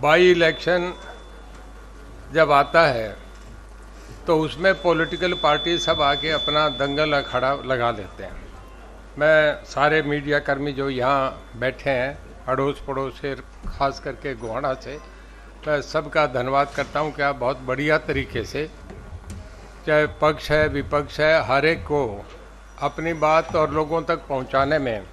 By election जब आता है तो उसमें पॉलिटिकल पार्टी सब आके अपना दंगल अखाड़ा लगा लेते हैं। मैं सारे मीडिया कर्मी जो यहाँ बैठे हैं अड़ोस पड़ोस से, खास करके गोहाना से, मैं सबका धन्यवाद करता हूँ कि आप बहुत बढ़िया तरीके से, चाहे पक्ष है विपक्ष है, हर एक को अपनी बात और लोगों तक पहुँचाने में,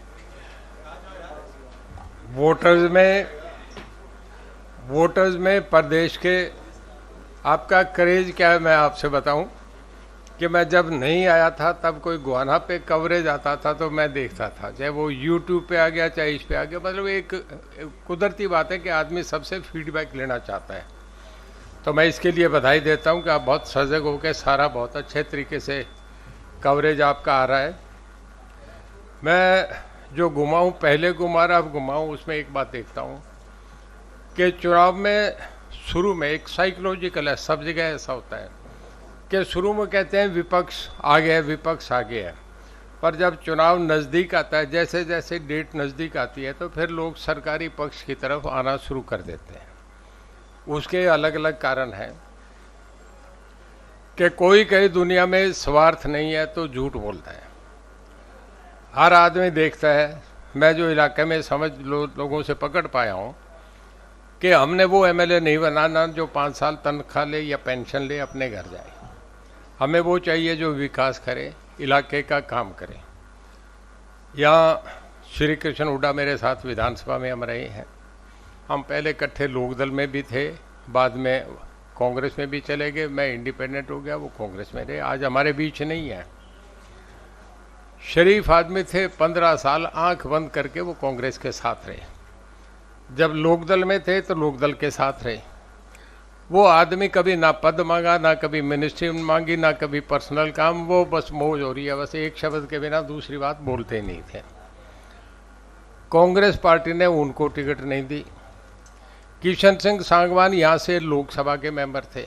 वोटर्स में प्रदेश के आपका क्रेज क्या है। मैं आपसे बताऊं कि मैं जब नहीं आया था तब कोई गोहाना पे कवरेज आता था तो मैं देखता था, चाहे वो यूट्यूब पे आ गया चाहे इस पे आ गया। मतलब एक कुदरती बात है कि आदमी सबसे फीडबैक लेना चाहता है। तो मैं इसके लिए बधाई देता हूं कि आप बहुत सजग होकर सारा बहुत अच्छे तरीके से कवरेज आपका आ रहा है। मैं जो घुमाऊँ, पहले घुमा रहा अब घुमाऊँ, उसमें एक बात देखता हूँ कि चुनाव में शुरू में एक साइकोलॉजिकल है, सब जगह ऐसा होता है कि शुरू में कहते हैं विपक्ष आगे है, विपक्ष आगे है, पर जब चुनाव नज़दीक आता है, जैसे जैसे डेट नज़दीक आती है तो फिर लोग सरकारी पक्ष की तरफ आना शुरू कर देते हैं। उसके अलग अलग कारण हैं कि कोई कहीं दुनिया में स्वार्थ नहीं है तो झूठ बोलता है। हर आदमी देखता है, मैं जो इलाके में समझ लोगों से पकड़ पाया हूँ कि हमने वो एमएलए नहीं बनाना जो 5 साल तनख्वाह ले या पेंशन ले अपने घर जाए। हमें वो चाहिए जो विकास करे, इलाके का काम करे। यहाँ श्री कृष्ण हुड्डा मेरे साथ विधानसभा में हम रहे हैं। हम पहले इकट्ठे लोकदल में भी थे, बाद में कांग्रेस में भी चले गए। मैं इंडिपेंडेंट हो गया, वो कांग्रेस में रहे। आज हमारे बीच नहीं है। शरीफ आदमी थे, 15 साल आंख बंद करके वो कांग्रेस के साथ रहे। जब लोकदल में थे तो लोकदल के साथ रहे। वो आदमी कभी ना पद मांगा, ना कभी मिनिस्ट्री मांगी, ना कभी पर्सनल काम। वो बस मौज हो रही है, बस एक शब्द के बिना दूसरी बात बोलते ही नहीं थे। कांग्रेस पार्टी ने उनको टिकट नहीं दी। किशन सिंह सांगवान यहाँ से लोकसभा के मेंबर थे,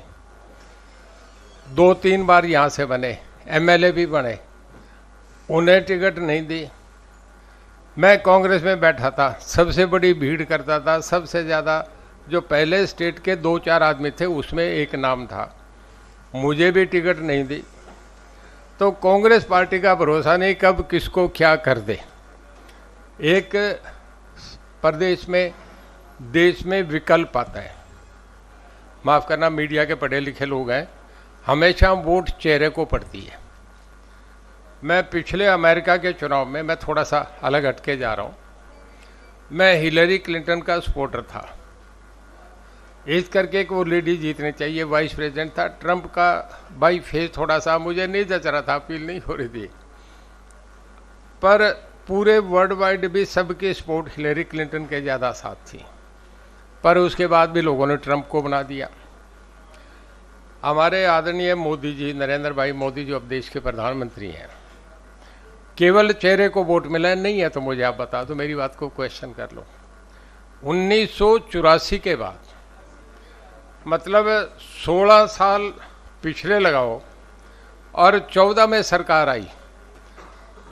2-3 बार यहाँ से बने, एमएलए भी बने, उन्हें टिकट नहीं दी। मैं कांग्रेस में बैठा था, सबसे बड़ी भीड़ करता था, सबसे ज़्यादा जो पहले स्टेट के 2-4 आदमी थे उसमें एक नाम था, मुझे भी टिकट नहीं दी। तो कांग्रेस पार्टी का भरोसा नहीं कब किसको क्या कर दे। एक प्रदेश में, देश में विकल्प आता है। माफ़ करना, मीडिया के पढ़े लिखे लोग हैं, हमेशा वोट चेहरे को पड़ती है। मैं पिछले अमेरिका के चुनाव में, मैं थोड़ा सा अलग हटके जा रहा हूँ, मैं हिलरी क्लिंटन का सपोर्टर था, इस करके कि वो लेडी जीतनी चाहिए, वाइस प्रेसिडेंट था। ट्रंप का बाई फेस थोड़ा सा मुझे नहीं जच रहा था, अपील नहीं हो रही थी, पर पूरे वर्ल्ड वाइड भी सबकी सपोर्ट हिलरी क्लिंटन के ज़्यादा साथ थी। पर उसके बाद भी लोगों ने ट्रंप को बना दिया। हमारे आदरणीय मोदी जी, नरेंद्र भाई मोदी जो अब देश के प्रधानमंत्री हैं, केवल चेहरे को वोट मिला है, नहीं है तो मुझे आप बता दो, मेरी बात को क्वेश्चन कर लो। 1984 के बाद, मतलब 16 साल पिछले लगाओ और 14 में सरकार आई,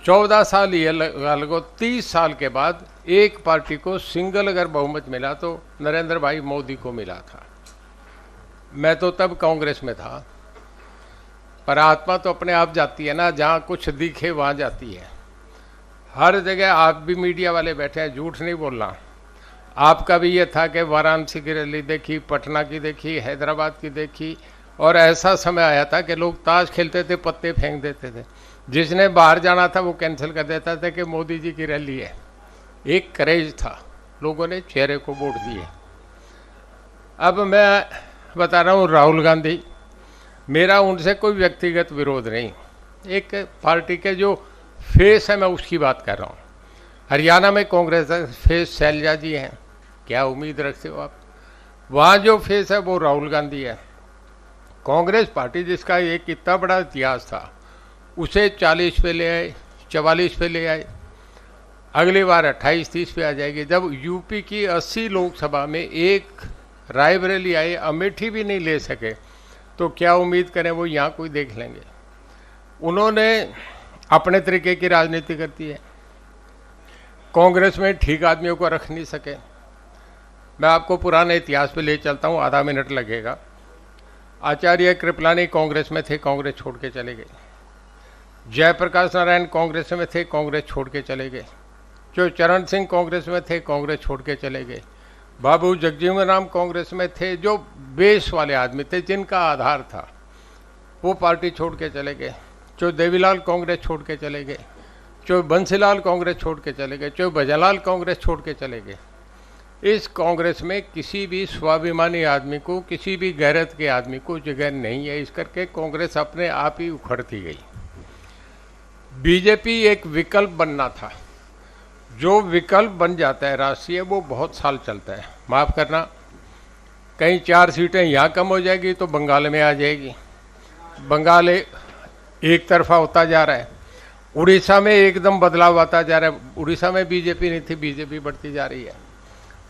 14 साल ये लगा लगो, 30 साल के बाद एक पार्टी को सिंगल अगर बहुमत मिला तो नरेंद्र भाई मोदी को मिला था। मैं तो तब कांग्रेस में था, पर आत्मा तो अपने आप जाती है ना, जहाँ कुछ दिखे वहाँ जाती है। हर जगह आप भी मीडिया वाले बैठे हैं, झूठ नहीं बोलना। आपका भी ये था कि वाराणसी की रैली देखी, पटना की देखी, हैदराबाद की देखी, और ऐसा समय आया था कि लोग ताश खेलते थे, पत्ते फेंक देते थे। जिसने बाहर जाना था वो कैंसिल कर देता था कि मोदी जी की रैली है। एक क्रेज था, लोगों ने चेहरे को वोट दिए। अब मैं बता रहा हूँ, राहुल गांधी, मेरा उनसे कोई व्यक्तिगत विरोध नहीं, एक पार्टी के जो फेस है मैं उसकी बात कर रहा हूँ। हरियाणा में कांग्रेस फेस शैलजा जी हैं, क्या उम्मीद रखते हो आप? वहाँ जो फेस है वो राहुल गांधी है। कांग्रेस पार्टी जिसका एक इतना बड़ा इतिहास था, उसे 40 पे ले आए, 44 पे ले आए, अगली बार 28-30 पे आ जाएगी। जब यूपी की 80 लोकसभा में एक रायबरेली आई, अमेठी भी नहीं ले सके, तो क्या उम्मीद करें वो यहाँ कोई देख लेंगे? उन्होंने अपने तरीके की राजनीति करती है। कांग्रेस में ठीक आदमियों को रख नहीं सके, मैं आपको पुराने इतिहास पे ले चलता हूँ, आधा मिनट लगेगा। आचार्य कृपलानी कांग्रेस में थे, कांग्रेस छोड़ के चले गए। जयप्रकाश नारायण कांग्रेस में थे, कांग्रेस छोड़ के चले गए। जो चरण सिंह कांग्रेस में थे, कांग्रेस छोड़ के चले गए। बाबू जगजीवन राम कांग्रेस में थे, जो बेस वाले आदमी थे, जिनका आधार था, वो पार्टी छोड़ के चले गए। जो देवीलाल कांग्रेस छोड़ के चले गए, जो बंसीलाल कांग्रेस छोड़ के चले गए, जो भजनलाल कांग्रेस छोड़ के चले गए। इस कांग्रेस में किसी भी स्वाभिमानी आदमी को, किसी भी गैरत के आदमी को जगह नहीं है। इस करके कांग्रेस अपने आप ही उखड़ती गई। बीजेपी एक विकल्प बनना था। जो विकल्प बन जाता है राष्ट्रीय, वो बहुत साल चलता है। माफ़ करना, कहीं 4 सीटें यहाँ कम हो जाएगी तो बंगाल में आ जाएगी। बंगाल एक तरफा होता जा रहा है। उड़ीसा में एकदम बदलाव आता जा रहा है। उड़ीसा में बीजेपी नहीं थी, बीजेपी बढ़ती जा रही है।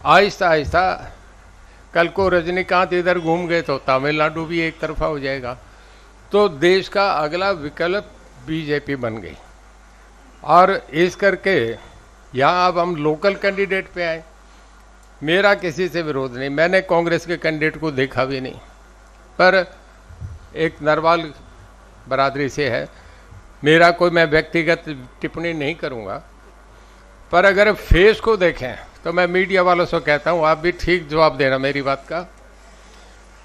आहिस्ता आहिस्ता कल को रजनीकांत इधर घूम गए तो तमिलनाडु भी एक तरफा हो जाएगा। तो देश का अगला विकल्प बीजेपी बन गई। और इस करके यहाँ अब हम लोकल कैंडिडेट पे आए। मेरा किसी से विरोध नहीं, मैंने कांग्रेस के कैंडिडेट को देखा भी नहीं, पर एक नरवाल बरादरी से है। मेरा कोई, मैं व्यक्तिगत टिप्पणी नहीं करूँगा, पर अगर फेस को देखें तो मैं मीडिया वालों से कहता हूँ, आप भी ठीक जवाब देना मेरी बात का।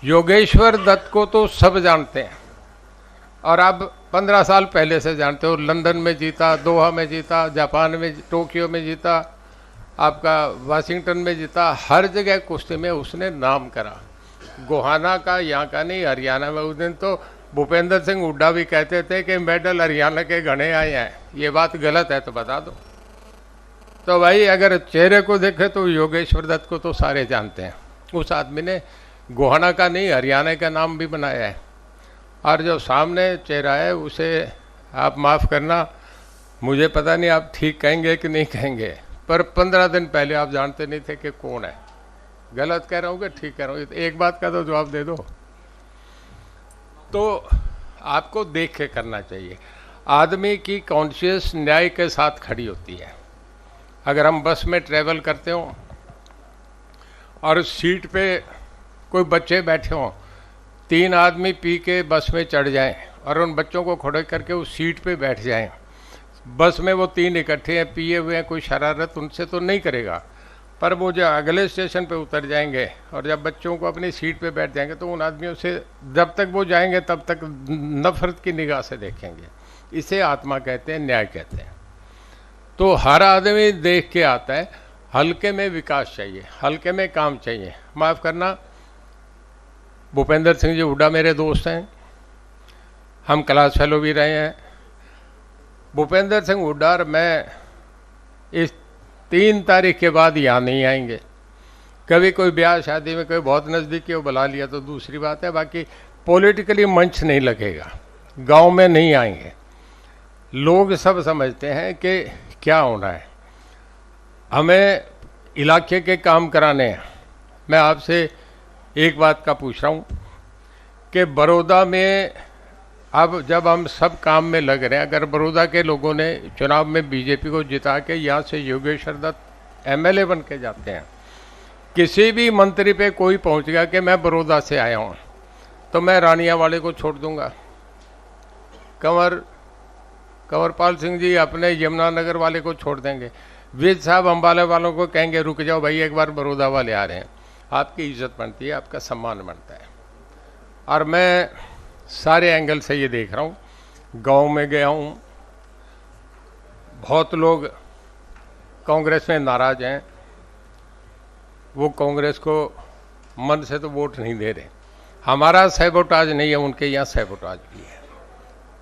योगेश्वर दत्त को तो सब जानते हैं, और अब 15 साल पहले से जानते हो। लंदन में जीता, दोहा में जीता, जापान में, टोक्यो में जीता, आपका वाशिंगटन में जीता, हर जगह कुश्ती में उसने नाम करा। गोहाना का, यहाँ का नहीं, हरियाणा में। उस दिन तो भूपेंद्र सिंह हुड्डा भी कहते थे कि मेडल हरियाणा के घने आए हैं। ये बात गलत है तो बता दो। तो भाई अगर चेहरे को देखे तो योगेश्वर दत्त को तो सारे जानते हैं। उस आदमी ने गोहाना का नहीं, हरियाणा का नाम भी बनाया है। और जो सामने चेहरा है उसे आप माफ़ करना, मुझे पता नहीं आप ठीक कहेंगे कि नहीं कहेंगे, पर 15 दिन पहले आप जानते नहीं थे कि कौन है। गलत कह रहा हूँ कि ठीक कह रहा हूँ? एक बात का तो जवाब दे दो। तो आपको देख के करना चाहिए। आदमी की कॉन्शियस न्याय के साथ खड़ी होती है। अगर हम बस में ट्रैवल करते हो और सीट पे कोई बच्चे बैठे हों, 3 आदमी पी के बस में चढ़ जाएं और उन बच्चों को खड़े करके उस सीट पे बैठ जाएं, बस में वो 3 इकट्ठे हैं, पिए हुए हैं, कोई शरारत उनसे तो नहीं करेगा, पर वो जो अगले स्टेशन पे उतर जाएंगे और जब बच्चों को अपनी सीट पे बैठ जाएंगे तो उन आदमियों से जब तक वो जाएंगे तब तक नफरत की निगाह से देखेंगे। इसे आत्मा कहते हैं, न्याय कहते हैं। तो हर आदमी देख के आता है। हल्के में विकास चाहिए, हल्के में काम चाहिए। माफ़ करना, भूपेंद्र सिंह जी हुड्डा मेरे दोस्त हैं, हम क्लास फेलो भी रहे हैं। भूपेंद्र सिंह हुड्डा और मैं इस 3 तारीख के बाद यहाँ नहीं आएंगे। कभी कोई ब्याह शादी में कोई बहुत नज़दीकी हो बुला लिया तो दूसरी बात है, बाकी पॉलिटिकली मंच नहीं लगेगा, गांव में नहीं आएंगे। लोग सब समझते हैं कि क्या होना है, हमें इलाके के काम कराने हैं। मैं आपसे एक बात का पूछ रहा हूँ कि बड़ौदा में अब जब हम सब काम में लग रहे हैं, अगर बड़ौदा के लोगों ने चुनाव में बीजेपी को जिता के यहाँ से योगेश्वर दत्त एमएलए बन के जाते हैं, किसी भी मंत्री पे कोई पहुँच गया कि मैं बड़ौदा से आया हूँ, तो मैं रानिया वाले को छोड़ दूंगा। कंवरपाल सिंह जी अपने यमुनानगर वाले को छोड़ देंगे। विज साहब अम्बाला वालों को कहेंगे रुक जाओ भाई, एक बार बड़ौदा वाले आ रहे हैं। आपकी इज्जत बनती है, आपका सम्मान बनता है। और मैं सारे एंगल से ये देख रहा हूँ। गांव में गया हूँ, बहुत लोग कांग्रेस में नाराज हैं, वो कांग्रेस को मन से तो वोट नहीं दे रहे। हमारा सैबोटाज नहीं है, उनके यहाँ सैबोटाज भी है।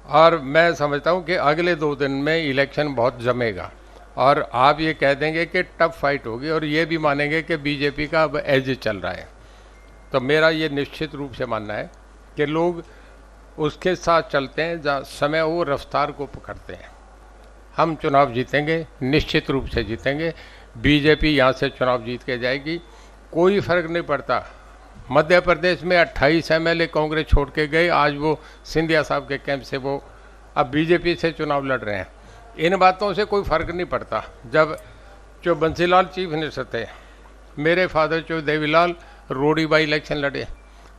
और मैं समझता हूँ कि अगले 2 दिन में इलेक्शन बहुत जमेगा और आप ये कह देंगे कि टफ फाइट होगी और ये भी मानेंगे कि बीजेपी का अब एज चल रहा है। तो मेरा ये निश्चित रूप से मानना है कि लोग उसके साथ चलते हैं जहाँ समय वो रफ्तार को पकड़ते हैं। हम चुनाव जीतेंगे, निश्चित रूप से जीतेंगे। बीजेपी यहाँ से चुनाव जीत के जाएगी, कोई फर्क नहीं पड़ता। मध्य प्रदेश में 28 एमएलए कांग्रेस छोड़ के गए, आज वो सिंधिया साहब के कैंप से वो अब बीजेपी से चुनाव लड़ रहे हैं। इन बातों से कोई फर्क नहीं पड़ता। जब जो बंसीलाल चीफ मिनिस्टर थे मेरे फादर चो देवीलाल रोडी बाई इलेक्शन लड़े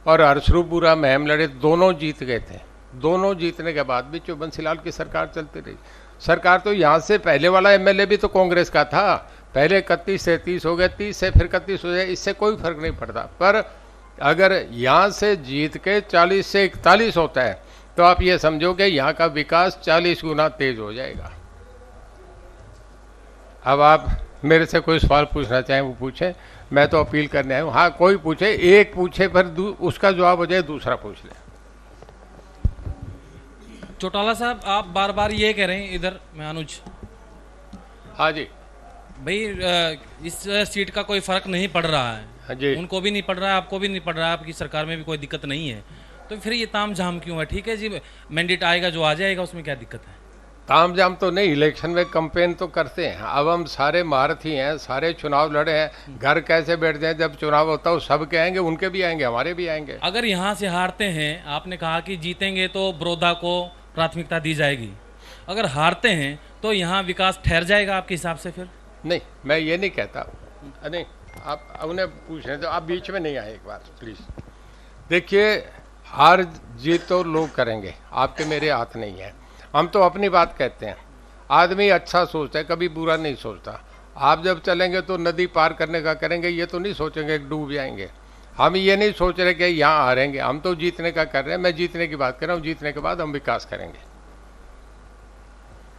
और हरसरूपुरा महम लड़े, दोनों जीत गए थे। दोनों जीतने के बाद भी चो बंसीलाल की सरकार चलती रही। सरकार तो यहाँ से पहले वाला एमएलए भी तो कांग्रेस का था, पहले 31 से 30 हो गए, 30 से फिर 31 हो जाए, इससे कोई फर्क नहीं पड़ता। पर अगर यहाँ से जीत के 40 से 41 होता है तो आप ये समझो कि यहाँ का विकास 40 गुना तेज हो जाएगा। अब आप मेरे से कोई सवाल पूछना चाहें वो पूछें, मैं तो अपील करने आया हूँ। हाँ, कोई पूछे, एक पूछे पर उसका जवाब हो जाए, दूसरा पूछ ले। चौटाला साहब, आप बार बार ये कह रहे हैं, इधर मैं अनुज। हाँ जी भाई, इस सीट का कोई फर्क नहीं पड़ रहा है। हाँ जी, उनको भी नहीं पड़ रहा है, आपको भी नहीं पड़ रहा है, आपकी सरकार में भी कोई दिक्कत नहीं है, तो फिर ये ताम झाम क्यों है? ठीक है जी, मैंडेट आएगा जो आ जाएगा, उसमें क्या दिक्कत है? ताम जाम तो नहीं, इलेक्शन में कंपेन तो करते हैं। अब हम सारे महारथी हैं, सारे चुनाव लड़े हैं, घर कैसे बैठ जाए, जब चुनाव होता है सब के आएंगे, उनके भी आएंगे, हमारे भी आएंगे। अगर यहाँ से हारते हैं, आपने कहा कि जीतेंगे तो बड़ौदा को प्राथमिकता दी जाएगी, अगर हारते हैं तो यहाँ विकास ठहर जाएगा आपके हिसाब से? फिर नहीं, मैं ये नहीं कहता। नहीं, आप उन्हें पूछ रहे तो आप बीच में नहीं आए एक बार प्लीज। देखिए, हार जीत तो लोग करेंगे, आपके मेरे हाथ नहीं है। हम तो अपनी बात कहते हैं। आदमी अच्छा सोचता है, कभी बुरा नहीं सोचता। आप जब चलेंगे तो नदी पार करने का करेंगे, ये तो नहीं सोचेंगे कि डूब जाएंगे। हम ये नहीं सोच रहे कि यहाँ हारेंगे, हम तो जीतने का कर रहे हैं। मैं जीतने की बात कर रहा हूँ, जीतने के बाद हम विकास करेंगे।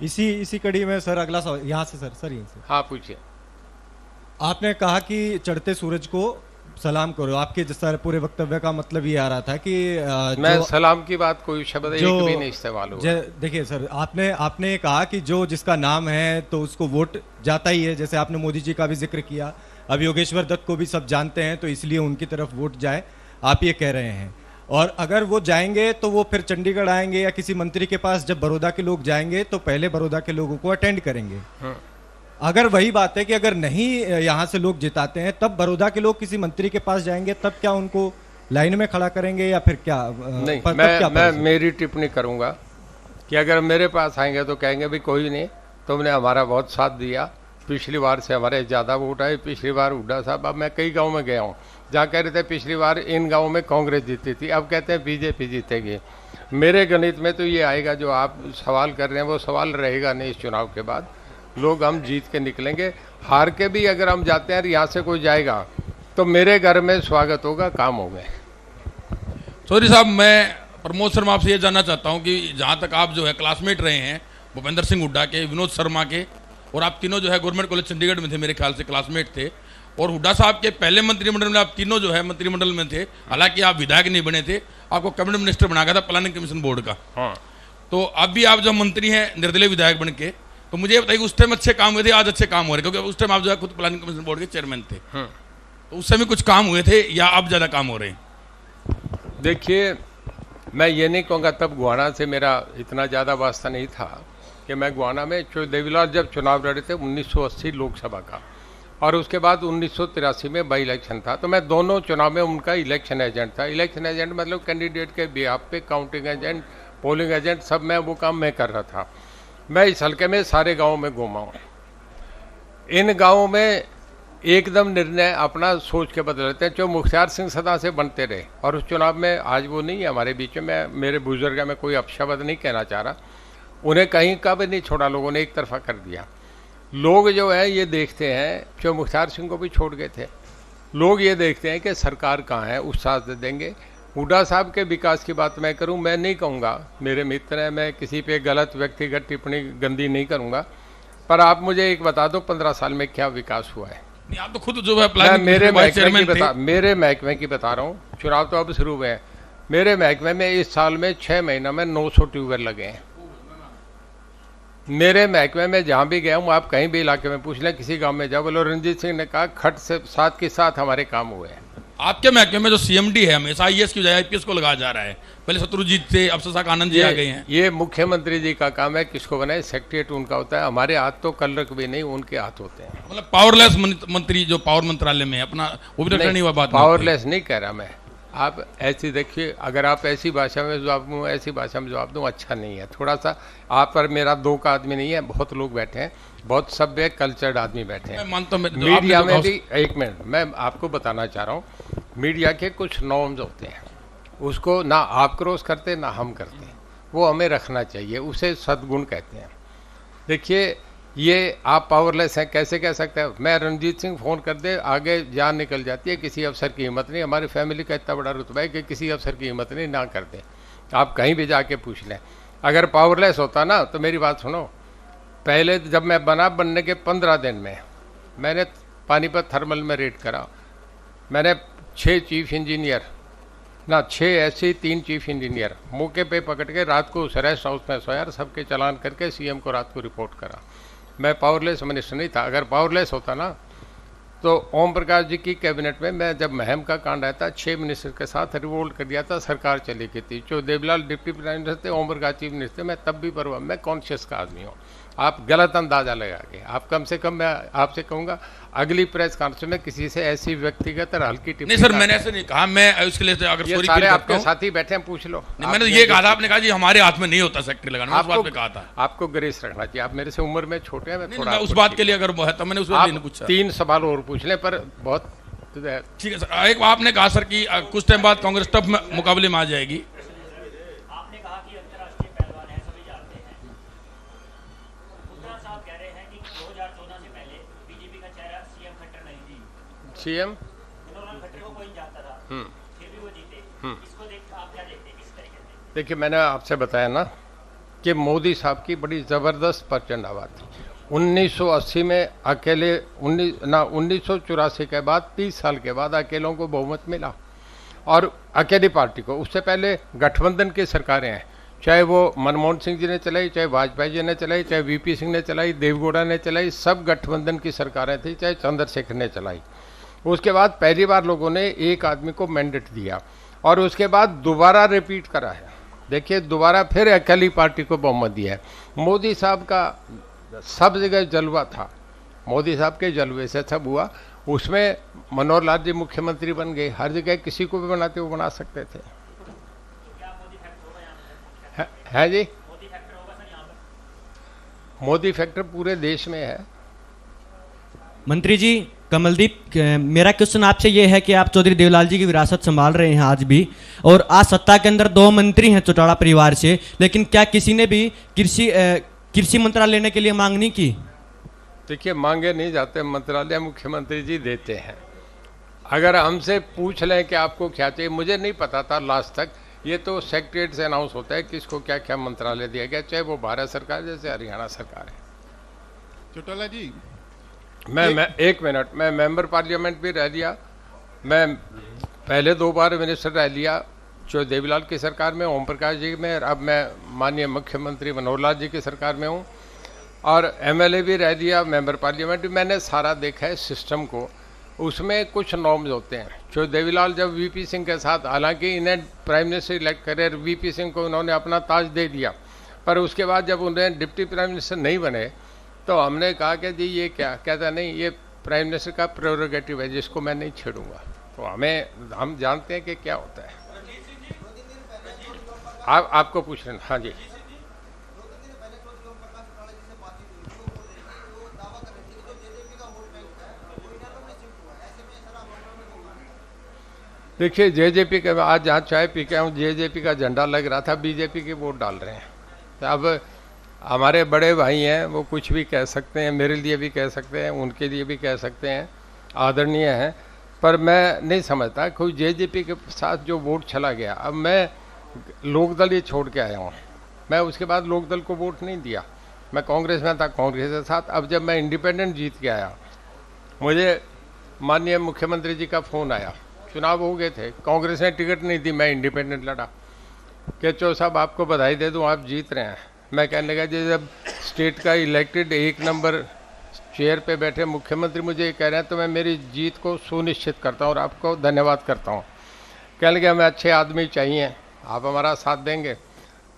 इसी कड़ी में सर अगला सवाल यहाँ से। सर यहीं से। हाँ, पूछिए। आपने कहा कि चढ़ते सूरज को सलाम करो, आपके जिस पूरे वक्तव्य का मतलब ये आ रहा था कि मैं सलाम की बात कोई शब्द एक भी नहीं इस्तेमाल हुआ। देखिए सर, आपने कहा कि जो जिसका नाम है तो उसको वोट जाता ही है। जैसे आपने मोदी जी का भी जिक्र किया, अब योगेश्वर दत्त को भी सब जानते हैं, तो इसलिए उनकी तरफ वोट जाए, आप ये कह रहे हैं। और अगर वो जाएंगे तो वो फिर चंडीगढ़ आएंगे या किसी मंत्री के पास, जब बड़ौदा के लोग जाएंगे तो पहले बड़ौदा के लोगों को अटेंड करेंगे। अगर वही बात है कि अगर नहीं यहाँ से लोग जिताते हैं, तब बड़ौदा के लोग किसी मंत्री के पास जाएंगे, तब क्या उनको लाइन में खड़ा करेंगे या फिर क्या? नहीं, मैं मेरी टिप्पणी करूंगा कि अगर मेरे पास आएंगे तो कहेंगे भी कोई नहीं, तुमने हमारा बहुत साथ दिया, पिछली बार से हमारे ज़्यादा वोट आए, पिछली बार हुड्डा साहब। अब मैं कई गाँव में गया हूँ जहाँ कह रहे थे पिछली बार इन गाँव में कांग्रेस जीती थी, अब कहते हैं बीजेपी जीतेगी। मेरे गणित में तो ये आएगा, जो आप सवाल कर रहे हैं वो सवाल रहेगा नहीं। इस चुनाव के बाद लोग हम जीत के निकलेंगे। हार के भी अगर हम जाते हैं, यहाँ से कोई जाएगा तो मेरे घर में स्वागत होगा, काम हो गए। चौधरी साहब, मैं प्रमोद शर्मा आपसे ये जानना चाहता हूँ कि जहाँ तक आप जो है क्लासमेट रहे हैं भूपेंद्र सिंह हुड्डा के, विनोद शर्मा के, और आप तीनों जो है गवर्नमेंट कॉलेज चंडीगढ़ में थे, मेरे ख्याल से क्लासमेट थे, और हुड्डा साहब के पहले मंत्रिमंडल में आप तीनों जो है मंत्रिमंडल में थे। हालांकि आप विधायक नहीं बने थे, आपको कैबिनेट मिनिस्टर बना गया था प्लानिंग कमीशन बोर्ड का। हाँ। तो अब भी आप जब मंत्री हैं निर्दलीय विधायक बन के, तो मुझे बताइए उस टाइम अच्छे काम हुए थे, आज अच्छे काम हो रहे, क्योंकि उस टाइम आप जो है खुद प्लानिंग कमीशन बोर्ड के चेयरमैन थे। तो उस समय कुछ काम हुए थे या अब ज़्यादा काम हो रहे हैं? देखिए, मैं ये नहीं कहूँगा, तब गुआना से मेरा इतना ज़्यादा वास्ता नहीं था कि मैं गुआना में देवीलाल जब चुनाव लड़े थे 1980 लोकसभा का, और उसके बाद 1983 में बाई इलेक्शन था, तो मैं दोनों चुनाव में उनका इलेक्शन एजेंट था। इलेक्शन एजेंट मतलब कैंडिडेट के बिहाफ पे काउंटिंग एजेंट, पोलिंग एजेंट, सब मैं वो काम मैं कर रहा था। मैं इस हल्के में सारे गाँव में घूमा हूँ। इन गाँवों में एकदम निर्णय अपना सोच के बदल लेते हैं। जो मुख्तार सिंह सदा से बनते रहे, और उस चुनाव में आज वो नहीं है हमारे बीच में। मेरे बुजुर्ग में कोई अपशब्द नहीं कहना चाह रहा, उन्हें कहीं का भी नहीं छोड़ा, लोगों ने एक तरफा कर दिया। लोग जो है ये देखते हैं, जो मुख्तार सिंह को भी छोड़ गए थे, लोग ये देखते हैं कि सरकार कहाँ है, उस साथ दे देंगे। हुड्डा साहब के विकास की बात मैं करूं, मैं नहीं कहूँगा, मेरे मित्र हैं, मैं किसी पे गलत व्यक्तिगत टिप्पणी गंदी नहीं करूँगा, पर आप मुझे एक बता दो 15 साल में क्या विकास हुआ है। नहीं, आप तो खुद जो है मेरे महकमे की बता रहा हूँ, चुनाव तो अब शुरू हुए हैं। मेरे महकमे में इस साल में 6 महीना में 900 ट्यूबवेल लगे हैं। मेरे महकमे में जहाँ भी गया हूँ, आप कहीं भी इलाके में पूछ लें, किसी गांव में जाओ, बोलो रणजीत सिंह ने कहा खट से साथ के साथ हमारे काम हुए हैं। आपके महकमे में जो सीएमडी है हमेशा आईएएस की बजाय आईपीएस को लगाया जा रहा है। पहले शत्रुजीत थे, अब शशांक आनंद जी आ गए हैं। ये मुख्यमंत्री जी का काम है, किसको बनाए, सेक्रेटरीट उनका होता है। हमारे हाथ तो कलरक भी नहीं, उनके हाथ होते हैं। मतलब पावरलेस मंत्री जो पावर मंत्रालय में है अपना, वो भी तो नहीं हुआ बात। पावरलेस नहीं कह रहा मैं, आप ऐसी देखिए, अगर आप ऐसी भाषा में जवाब दूँ, ऐसी भाषा में जवाब दूँ, अच्छा नहीं है। थोड़ा सा आप पर मेरा दो का आदमी नहीं है, बहुत लोग बैठे हैं, बहुत सभ्य कल्चर्ड आदमी बैठे हैं। मैं मानता हूं, मीडिया में भी, एक मिनट मैं आपको बताना चाह रहा हूँ, मीडिया के कुछ नॉर्म्स होते हैं, उसको ना आप क्रॉस करते ना हम करते, वो हमें रखना चाहिए, उसे सद्गुण कहते हैं। देखिए, ये आप पावरलेस हैं कैसे कह सकते हैं? मैं रणजीत सिंह फ़ोन कर दे, आगे जान निकल जाती है, किसी अफसर की हिम्मत नहीं। हमारी फैमिली का इतना बड़ा रुतबा है कि किसी अफसर की हिम्मत नहीं ना कर दे। आप कहीं भी जाके पूछ लें। अगर पावरलेस होता ना तो मेरी बात सुनो, पहले जब मैं बनने के 15 दिन में मैंने पानीपत थर्मल में रेड करा, मैंने 6 चीफ इंजीनियर ना 6 ऐसे 3 चीफ इंजीनियर मौके पे पकड़ के रात को उस रेस्ट हाउस में सोया, सबके चालान करके सीएम को रात को रिपोर्ट करा। मैं पावरलेस मिनिस्टर नहीं था। अगर पावरलेस होता ना तो ओम प्रकाश जी की कैबिनेट में मैं जब महम का कांड आया था 6 मिनिस्टर के साथ रिवोल्ट कर दिया था, सरकार चली गई थी। जो देवलाल डिप्टी प्राइम मिनिस्टर थे, ओम प्रकाश चीफ मिनिस्टर, मैं तब भी परवाह, मैं कॉन्शियस का आदमी हूँ। आप गलत अंदाजा लगा के, आप कम से कम, मैं आपसे कहूँगा अगली प्रेस कॉन्फ्रेंस में किसी से ऐसी व्यक्तिगत और हल्की टिप्पणी नहीं सर, मैंने ऐसे नहीं कहा, मैं उसके लिए अगर ये सॉरी सारे फील करता आपके हूं। साथी बैठे हैं, पूछ लो। नहीं, मैंने ये कहा था, आपने कहा जी हमारे हाथ में नहीं होता सेक्रेटरी लगाना, मैं उस बात पे कहा था। आपको ग्रेस रखना चाहिए, आप मेरे से उम्र में छोटे हैं, मैं नहीं, थोड़ा मैं उस आपको बात के लिए अगर वो है तो मैंने उस बात नहीं पूछा। 3 सवाल और पूछ लें, पर बहुत ठीक है सर। एक आपने कहा सर कि कुछ टाइम बाद कांग्रेस टफ मुकाबले में आ जाएगी। आपने कहा कि अंतर्राष्ट्रीय पहलवान है, सभी जानते हैं। मुद्रा साहब कह रहे हैं कि 2014 से पहले बीजेपी का चेहरा सीएम खट्टर नहीं थी। सीएम मनोहर खट्टर को कोई जानता था, फिर भी वो जीते। इसको देख आप क्या देखते हैं, किस तरीके से? देखिए, मैंने आपसे बताया ना कि मोदी साहब की बड़ी ज़बरदस्त प्रचंड आवाज़ थी। 1980 में अकेले 1984 के बाद 30 साल के बाद अकेलों को बहुमत मिला, और अकेली पार्टी को। उससे पहले गठबंधन की सरकारें हैं, चाहे वो मनमोहन सिंह जी ने चलाई, चाहे वाजपेयी जी ने चलाई, चाहे वीपी सिंह ने चलाई, देवगौड़ा ने चलाई, सब गठबंधन की सरकारें थी, चाहे चंद्रशेखर ने चलाई। उसके बाद पहली बार लोगों ने एक आदमी को मैंडेट दिया, और उसके बाद दोबारा रिपीट करा है। देखिए, दोबारा फिर अकेली पार्टी को बहुमत दिया है। मोदी साहब का सब जगह जलवा था, मोदी साहब के जलवे से सब हुआ। उसमें मनोहर लाल जी मुख्यमंत्री बन गए, हर जगह किसी को भी बनाते वो बना सकते थे। है जी, मोदी फैक्टर पूरे देश में है। मंत्री जी, कमलदीप, मेरा क्वेश्चन आपसे ये है कि आप चौधरी देवलाल जी की विरासत संभाल रहे हैं आज भी, और आज सत्ता के अंदर 2 मंत्री हैं चौटाला परिवार से, लेकिन क्या किसी ने भी कृषि मंत्रालय लेने के लिए मांग नहीं की? देखिए, मांगे नहीं जाते, मंत्रालय मुख्यमंत्री जी देते हैं। अगर हमसे पूछ लें कि आपको क्या चाहिए, मुझे नहीं पता था लास्ट तक, ये तो सेक्रेटरीट से अनाउंस होता है किसको क्या क्या मंत्रालय दिया गया, चाहे वो भारत सरकार जैसे हरियाणा सरकार है। चौटाला जी, मैं एक मिनट, मैं मेंबर पार्लियामेंट भी रह लिया, मैं पहले 2 बार मिनिस्टर रह लिया, जो देवीलाल की सरकार में, ओम प्रकाश जी में, अब मैं माननीय मुख्यमंत्री मनोहर लाल जी की सरकार में हूँ, और एमएलए भी रह लिया, मेंबर पार्लियामेंट भी। मैंने सारा देखा है सिस्टम को। उसमें कुछ नॉर्म्स होते हैं। जो देवीलाल जब वीपी सिंह के साथ, हालांकि इन्हें प्राइम मिनिस्टर इलेक्ट करे, वीपी सिंह को उन्होंने अपना ताज दे दिया, पर उसके बाद जब उन्हें डिप्टी प्राइम मिनिस्टर नहीं बने तो हमने कहा कि जी ये क्या, कहता नहीं ये प्राइम मिनिस्टर का प्रेरोगेटिव है जिसको मैं नहीं छेड़ूंगा। तो हम जानते हैं कि क्या होता है। आपको पूछ रहे हैं? हाँ जी, देखिए, जेजेपी के, आज जहाँ चाय पी के आऊँ, जेजेपी का झंडा लग रहा था, बीजेपी के वोट डाल रहे हैं। तो अब हमारे बड़े भाई हैं, वो कुछ भी कह सकते हैं, मेरे लिए भी कह सकते हैं, उनके लिए भी कह सकते हैं, आदरणीय हैं, पर मैं नहीं समझता कोई जेजेपी के साथ जो वोट चला गया। अब मैं लोकदल ये छोड़ के आया हूँ, मैं उसके बाद लोकदल को वोट नहीं दिया, मैं कांग्रेस में था, कांग्रेस के साथ। अब जब मैं इंडिपेंडेंट जीत के आया, मुझे माननीय मुख्यमंत्री जी का फ़ोन आया, चुनाव हो गए थे, कांग्रेस ने टिकट नहीं दी, मैं इंडिपेंडेंट लड़ा, कि चो साहब आपको बधाई दे दूं, आप जीत रहे हैं। मैं कहने लगा जी, जब स्टेट का इलेक्टेड 1 नंबर चेयर पे बैठे मुख्यमंत्री मुझे ये कह रहे हैं तो मैं मेरी जीत को सुनिश्चित करता हूँ और आपको धन्यवाद करता हूँ। कहने लगे हमें अच्छे आदमी चाहिए, आप हमारा साथ देंगे।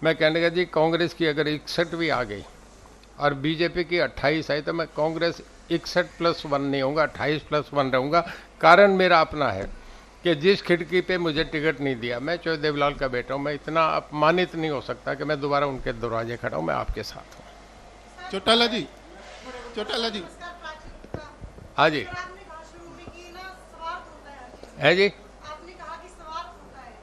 मैं कहने लगा जी, कांग्रेस की अगर 61 भी आ गई और बीजेपी की 28 आई तो मैं कांग्रेस 61+1 नहीं होऊंगा, 28+1 रहूँगा। कारण मेरा अपना है, कि जिस खिड़की पे मुझे टिकट नहीं दिया, मैं चौधरी देवलाल का बेटा हूँ, मैं इतना अपमानित नहीं हो सकता कि मैं दोबारा उनके दरवाजे खड़ा हूँ। मैं आपके साथ हूँ। चौटाला जी, चौटाला जी, हाँ जी, आपने कहा शुरू में कि ना स्वार्थ होता है हर चीज में। है जी। आपने कहा कि स्वार्थ होता है,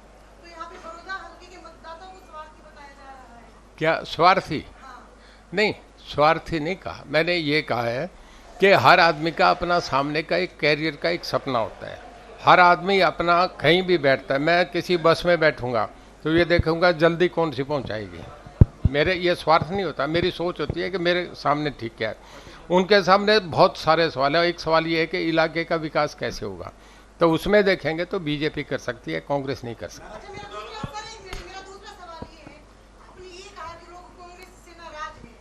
तो यहाँ पे बड़ौदा हल्के के मतदाताओं को स्वार्थी बताया जा रहा है। क्या स्वार्थी? हाँ, नहीं, स्वार्थी नहीं कहा। मैंने ये कहा है कि हर आदमी का अपना सामने का एक कैरियर का एक सपना होता है। हर आदमी अपना कहीं भी बैठता है। मैं किसी बस में बैठूंगा तो ये देखूंगा जल्दी कौन सी पहुंचाएगी। मेरे ये स्वार्थ नहीं होता, मेरी सोच होती है कि मेरे सामने ठीक क्या है। उनके सामने बहुत सारे सवाल है। एक सवाल ये है कि इलाके का विकास कैसे होगा, तो उसमें देखेंगे तो बीजेपी कर सकती है, कांग्रेस नहीं कर सकती। अच्छा मेरा दूसरा सवाल ये है, आपने ये कहा कि लोग कांग्रेस से नाराज हैं,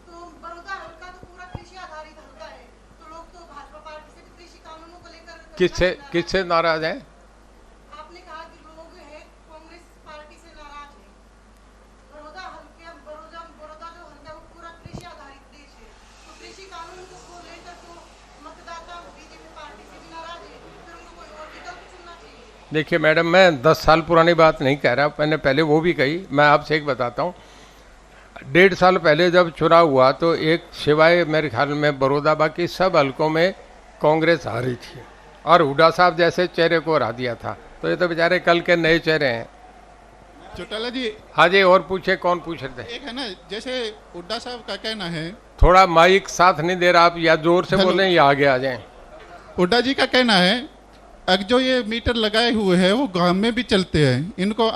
तो बड़ौदा हल्का तो पूरा कृषि आधारित हल्का है, तो लोग तो भाजपा पार्टी से भी कृषि कानूनों को लेकर किससे नाराज हैं? आपने कहा कि लोग हैं कांग्रेस पार्टी से नाराज हैं। बड़ौदा जो हल्का है वो पूरा कृषि आधारित देश है, तो कृषि कानून को लेकर तो मतदाता बीजेपी पार्टी से भी नाराज है, फिर उनको कोई और विकल्प चुनना चाहिए। देखिए मैडम, मैं 10 साल पुरानी बात नहीं कह रहा, मैंने पहले वो भी कही। मैं आपसे एक बताता हूँ, 1.5 साल पहले जब चुनाव हुआ तो एक सिवाय मेरे ख्याल में बड़ौदा, बाकी सब हल्कों में कांग्रेस हारी थी और हुड्डा साहब जैसे चेहरे को हरा दिया था। तो ये तो बेचारे कल के नए चेहरे हैं। चौटाला जी, हाँ जी, और पूछे, कौन पूछ रहे थे? एक है ना, जैसे हुड्डा साहब का कहना है, थोड़ा माइक साथ नहीं दे रहा, आप या जोर से हेलो। बोलें या आगे आ जाएं। हुड्डा जी का कहना है अब जो ये मीटर लगाए हुए हैं वो गांव में भी चलते हैं, इनको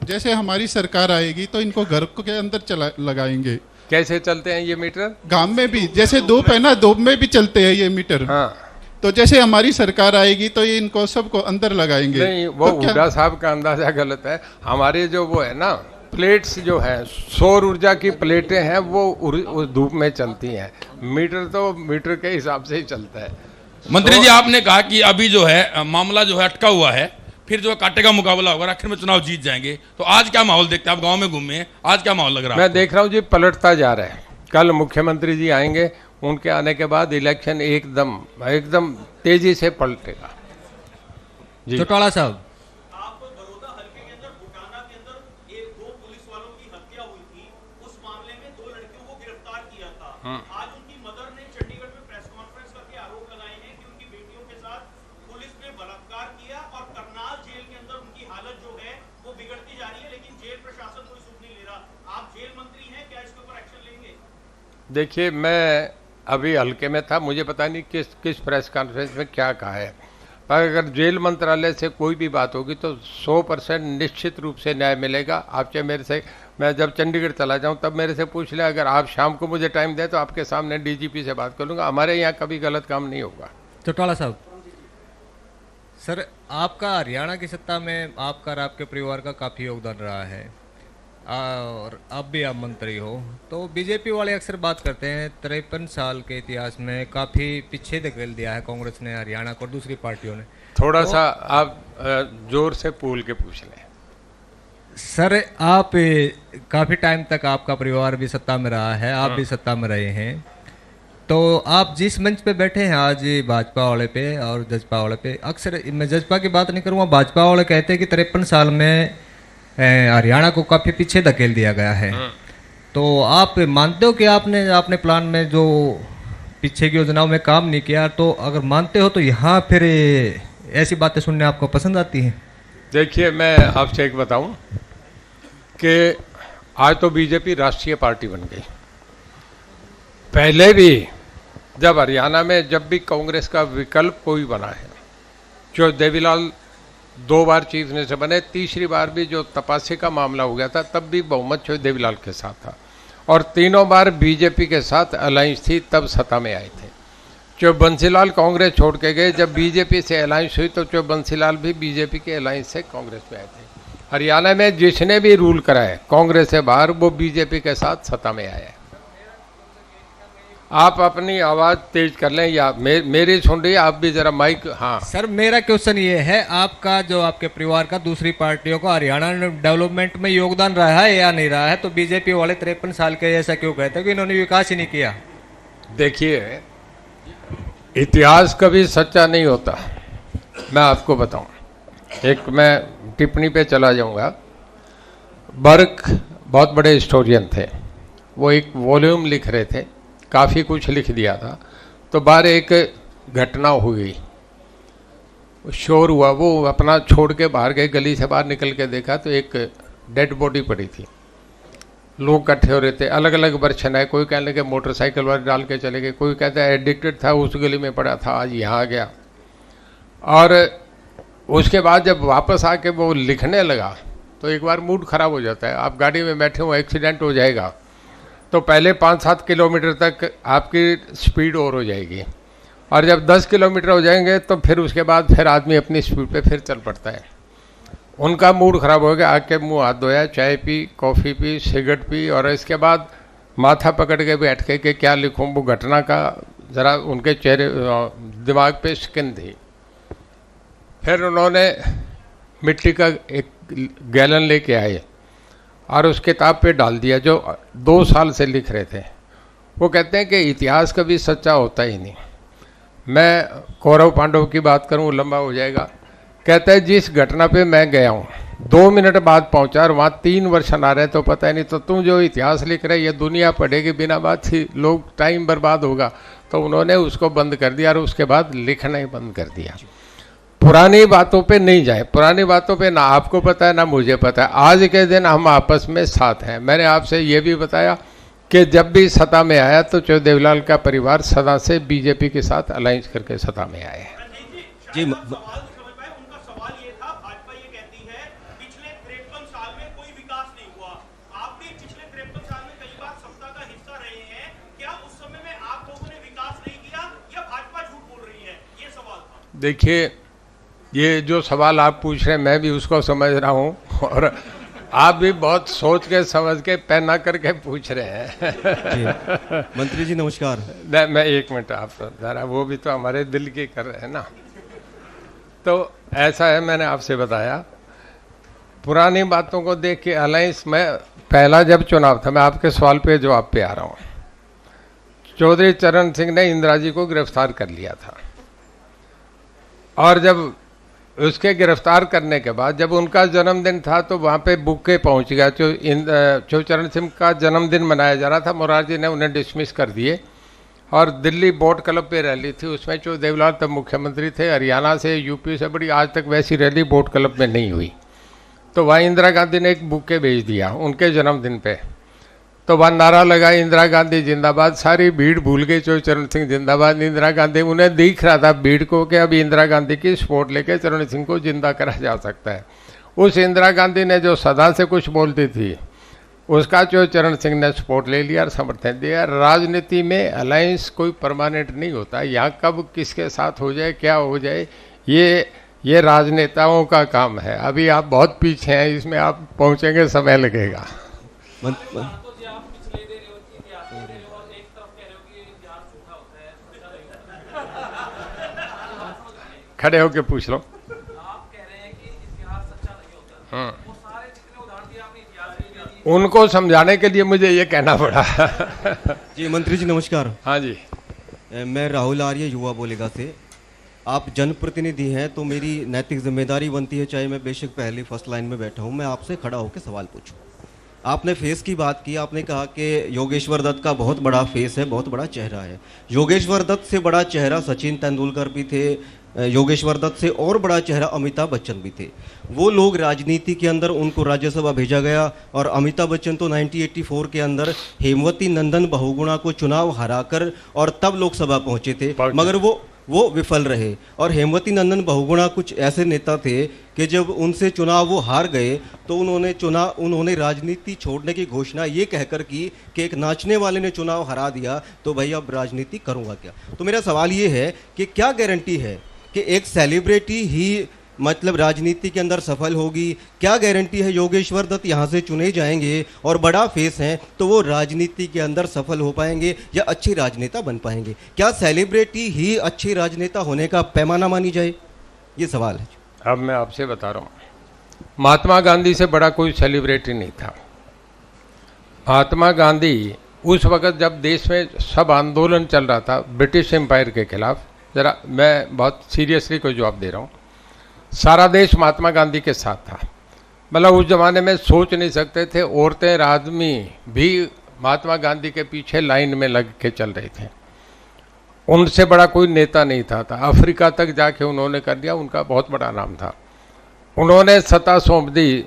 जैसे हमारी सरकार आएगी तो इनको घर के अंदर लगाएंगे। कैसे चलते हैं ये मीटर? गांव में भी, जैसे धूप है ना, धूप में भी चलते हैं ये मीटर। हाँ, तो जैसे हमारी सरकार आएगी तो ये इनको सबको अंदर लगाएंगे। नहीं, वो तो क्या- हुड्डा साहब का अंदाजा गलत है। हमारे जो वो है ना प्लेट्स जो है, सौर ऊर्जा की प्लेटें हैं, वो धूप में चलती हैं। मीटर तो मीटर के हिसाब से ही चलता है। मंत्री जी, आपने कहा कि अभी जो है मामला जो है अटका हुआ है, फिर जो कांटे का मुकाबला होगा, आखिर में चुनाव जीत जाएंगे। तो आज क्या माहौल देखते हैं? आप गांव में घूमे हैं, आज क्या माहौल लग रहा है? मैं देख रहा हूँ जी, पलटता जा रहा है। कल मुख्यमंत्री जी आएंगे, उनके आने के बाद इलेक्शन एकदम तेजी से पलटेगा जी। चौटाला साहब, आप बड़ौदा हल्के के अंदर बुटाना के अंदर दो पुलिस वालों की हत्या हुई थी, उस मामले में 2 लड़कियों को गिरफ्तार किया था। आज उनकी मदर ने चंडीगढ़ में प्रेस कॉन्फ्रेंस करके आरोप लगाए हैं कि उनकी बेटियों के साथ पुलिस ने बलात्कार किया और करनाल जेल के अंदर उनकी हालत जो है वो बिगड़ती जा रही है, लेकिन जेल प्रशासन कोई सुध नहीं ले रहा। आप जेल मंत्री हैं, क्या इसके ऊपर एक्शन लेंगे? देखिए, मैं अभी हल्के में था, मुझे पता नहीं किस प्रेस कॉन्फ्रेंस में क्या कहा है, पर अगर जेल मंत्रालय से कोई भी बात होगी तो 100% निश्चित रूप से न्याय मिलेगा। आप चाहे मेरे से, मैं जब चंडीगढ़ चला जाऊं तब मेरे से पूछ लें, अगर आप शाम को मुझे टाइम दें तो आपके सामने डीजीपी से बात कर लूँगा। हमारे यहाँ कभी गलत काम नहीं होगा। चौटाला साहब, सर, आपका हरियाणा की सत्ता में आपका और आपके परिवार का काफ़ी योगदान रहा है, और अब भी आप मंत्री हो, तो बीजेपी वाले अक्सर बात करते हैं 53 साल के इतिहास में काफ़ी पीछे धकेल दिया है कांग्रेस ने हरियाणा को और दूसरी पार्टियों ने। थोड़ा सा आप जोर से पूल के पूछ लें। सर, आप काफ़ी टाइम तक आपका परिवार भी सत्ता में रहा है, आप भी सत्ता में रहे हैं, तो आप जिस मंच पे बैठे हैं आज भाजपा वाले पे और जजपा वाले पे, अक्सर मैं जजपा की बात नहीं करूँगा, भाजपा वाले कहते हैं कि 53 साल में हरियाणा को काफ़ी पीछे धकेल दिया गया है। तो आप मानते हो कि आपने अपने प्लान में जो पीछे की योजनाओं में काम नहीं किया? तो अगर मानते हो तो यहाँ फिर ऐसी बातें सुनने आपको पसंद आती हैं? देखिए, मैं आपसे एक बताऊं कि आज तो बीजेपी राष्ट्रीय पार्टी बन गई। पहले भी जब हरियाणा में जब भी कांग्रेस का विकल्प कोई बना है, जो देवीलाल 2 बार चीफ मिनिस्टर बने, तीसरी बार भी जो तपासी का मामला हो गया था तब भी बहुमत जो देवीलाल के साथ था, और तीनों बार बीजेपी के साथ अलायंस थी, तब सत्ता में आए थे। जो बंसीलाल कांग्रेस छोड़ के गए, जब बीजेपी से अलायंस हुई तो जो बंसीलाल भी बीजेपी के अलायंस से कांग्रेस में आए थे। हरियाणा में जिसने भी रूल करा है कांग्रेस से बाहर, वो बीजेपी के साथ सत्ता में आया है। आप अपनी आवाज तेज कर लें या मेरी सुन रही है आप भी जरा माइक। हाँ सर, मेरा क्वेश्चन ये है, आपका जो आपके परिवार का दूसरी पार्टियों का हरियाणा डेवलपमेंट में योगदान रहा है या नहीं रहा है? तो बीजेपी वाले 53 साल के ऐसा क्यों कहते हैं कि इन्होंने विकास ही नहीं किया? देखिए, इतिहास कभी सच्चा नहीं होता। मैं आपको बताऊं, एक मैं टिप्पणी पे चला जाऊंगा। बर्क बहुत बड़े हिस्टोरियन थे, वो एक वॉल्यूम लिख रहे थे, काफ़ी कुछ लिख दिया था। तो बाहर एक घटना हो गई, शोर हुआ, वो अपना छोड़ के बाहर गए, गली से बाहर निकल के देखा तो एक डेड बॉडी पड़ी थी। लोग इकट्ठे हो रहे थे, अलग अलग वर्षन है, कोई कहने लगे मोटरसाइकिल वाले डाल के चले गए, कोई कहता है एडिक्टेड था, उस गली में पड़ा था, आज यहाँ आ गया। और उसके बाद जब वापस आके वो लिखने लगा तो एक बार मूड खराब हो जाता है। आप गाड़ी में बैठे हो, एक्सीडेंट हो जाएगा तो पहले 5-7 किलोमीटर तक आपकी स्पीड और हो जाएगी, और जब 10 किलोमीटर हो जाएंगे तो फिर उसके बाद फिर आदमी अपनी स्पीड पे फिर चल पड़ता है। उनका मूड खराब हो गया, आके मुंह हाथ धोया, चाय P, coffee P, cigarette P, और इसके बाद माथा पकड़ के बैठ के क्या लिखूं, वो घटना का ज़रा उनके चेहरे दिमाग पे स्किन थी। फिर उन्होंने मिट्टी का एक गैलन लेके आए और उस किताब पे डाल दिया जो 2 साल से लिख रहे थे। वो कहते हैं कि इतिहास कभी सच्चा होता ही नहीं। मैं कौरव पांडव की बात करूं लंबा हो जाएगा। कहता है जिस घटना पे मैं गया हूं 2 मिनट बाद पहुंचा और वहाँ 3 वर्ष आ रहे तो पता ही नहीं, तो तुम जो इतिहास लिख रहे ये दुनिया पढ़ेगी बिना बात ही, लोग टाइम बर्बाद होगा। तो उन्होंने उसको बंद कर दिया और उसके बाद लिखना ही बंद कर दिया। पुरानी बातों पे नहीं जाए, पुरानी बातों पे ना आपको पता है ना मुझे पता है। आज के दिन हम आपस में साथ हैं। मैंने आपसे ये भी बताया कि जब भी सत्ता में आया तो चौधरी देवलाल का परिवार सदा से बीजेपी के साथ अलायंस करके सत्ता में आए हैं। जी उनका सवाल ये था, भाजपा ये कहती है पिछले 53 साल में कोई विकास नहीं हुआ। आप भी पिछले 53 साल में कई बार सत्ता का हिस्सा रहे हैं, क्या उस समय में आप लोगों ने विकास नहीं किया या भाजपा झूठ बोल रही है? ये सवाल था। देखिए, ये जो सवाल आप पूछ रहे हैं मैं भी उसको समझ रहा हूँ, और आप भी बहुत सोच के समझ के पहना करके पूछ रहे हैं। मंत्री जी नमस्कार। मैं 1 मिनट, आप ज़रा, वो भी तो हमारे दिल की कर रहे हैं ना। तो ऐसा है, मैंने आपसे बताया पुरानी बातों को देख के अलायंस में पहला जब चुनाव था, मैं आपके सवाल पे जवाब पे आ रहा हूँ। चौधरी चरण सिंह ने इंदिरा जी को गिरफ्तार कर लिया था, और जब उसके गिरफ्तार करने के बाद जब उनका जन्मदिन था तो वहाँ पे बुके पहुँच गया। चौधरी चरण सिंह का जन्मदिन मनाया जा रहा था, मोरारजी ने उन्हें डिसमिस कर दिए, और दिल्ली बोट क्लब पे रैली थी, उसमें चौधरी देवलाल तब मुख्यमंत्री थे, हरियाणा से यूपी से बड़ी आज तक वैसी रैली बोट क्लब में नहीं हुई। तो वहाँ इंदिरा गांधी ने एक बुके भेज दिया उनके जन्मदिन पे, तो वहाँ नारा लगा इंदिरा गांधी जिंदाबाद। सारी भीड़ भूल गई चौधरी चरण सिंह जिंदाबाद, इंदिरा गांधी। उन्हें दिख रहा था भीड़ को कि अभी इंदिरा गांधी की सपोर्ट लेके चरण सिंह को जिंदा करा जा सकता है। उस इंदिरा गांधी ने जो सदा से कुछ बोलती थी उसका चौधरी चरण सिंह ने सपोर्ट ले लिया और समर्थन दिया। राजनीति में अलायंस कोई परमानेंट नहीं होता, यहाँ कब किसके साथ हो जाए क्या हो जाए ये राजनेताओं का काम है। अभी आप बहुत पीछे हैं, इसमें आप पहुँचेंगे समय लगेगा। खड़े होके पूछ लो। आप कह रहे हैं कि इतिहास सच्चा नहीं होता। वो सारे जितने उदाहरण दिए आपने इतिहास के लिए, उनको समझाने के लिए मुझे ये कहना पड़ा। जी मंत्री जी नमस्कार। हाँ जी, मैं राहुल आर्य युवा बोलेगा से। आप जनप्रतिनिधि हैं तो मेरी नैतिक जिम्मेदारी बनती है, चाहे मैं बेशक पहली फर्स्ट लाइन में बैठा हूँ, मैं आपसे खड़ा होकर सवाल पूछूं। आपने फेस की बात की, आपने कहा कि योगेश्वर दत्त का बहुत बड़ा फेस है, बहुत बड़ा चेहरा है। योगेश्वर दत्त से बड़ा चेहरा सचिन तेंदुलकर भी थे, योगेश्वर दत्त से और बड़ा चेहरा अमिताभ बच्चन भी थे। वो लोग राजनीति के अंदर उनको राज्यसभा भेजा गया, और अमिताभ बच्चन तो 1984 के अंदर हेमवती नंदन बहुगुणा को चुनाव हराकर और तब लोकसभा पहुंचे थे, मगर वो विफल रहे। और हेमवती नंदन बहुगुणा कुछ ऐसे नेता थे कि जब उनसे चुनाव वो हार गए तो उन्होंने राजनीति छोड़ने की घोषणा ये कहकर की कि एक नाचने वाले ने चुनाव हरा दिया तो भाई अब राजनीति करूँगा क्या। तो मेरा सवाल ये है कि क्या गारंटी है कि एक सेलिब्रिटी ही मतलब राजनीति के अंदर सफल होगी? क्या गारंटी है योगेश्वर दत्त यहाँ से चुने जाएंगे और बड़ा फेस हैं तो वो राजनीति के अंदर सफल हो पाएंगे या अच्छी राजनेता बन पाएंगे? क्या सेलिब्रिटी ही अच्छी राजनेता होने का पैमाना मानी जाए? ये सवाल है। अब मैं आपसे बता रहा हूँ, महात्मा गांधी से बड़ा कोई सेलिब्रिटी नहीं था। महात्मा गांधी उस वक़्त जब देश में सब आंदोलन चल रहा था ब्रिटिश एम्पायर के खिलाफ, ज़रा मैं बहुत सीरियसली कोई जवाब दे रहा हूँ, सारा देश महात्मा गांधी के साथ था। मतलब उस जमाने में सोच नहीं सकते थे, औरतें और आदमी भी महात्मा गांधी के पीछे लाइन में लग के चल रहे थे। उनसे बड़ा कोई नेता नहीं था। अफ्रीका तक जाके उन्होंने कर दिया, उनका बहुत बड़ा नाम था। उन्होंने सत्ता सौंप दी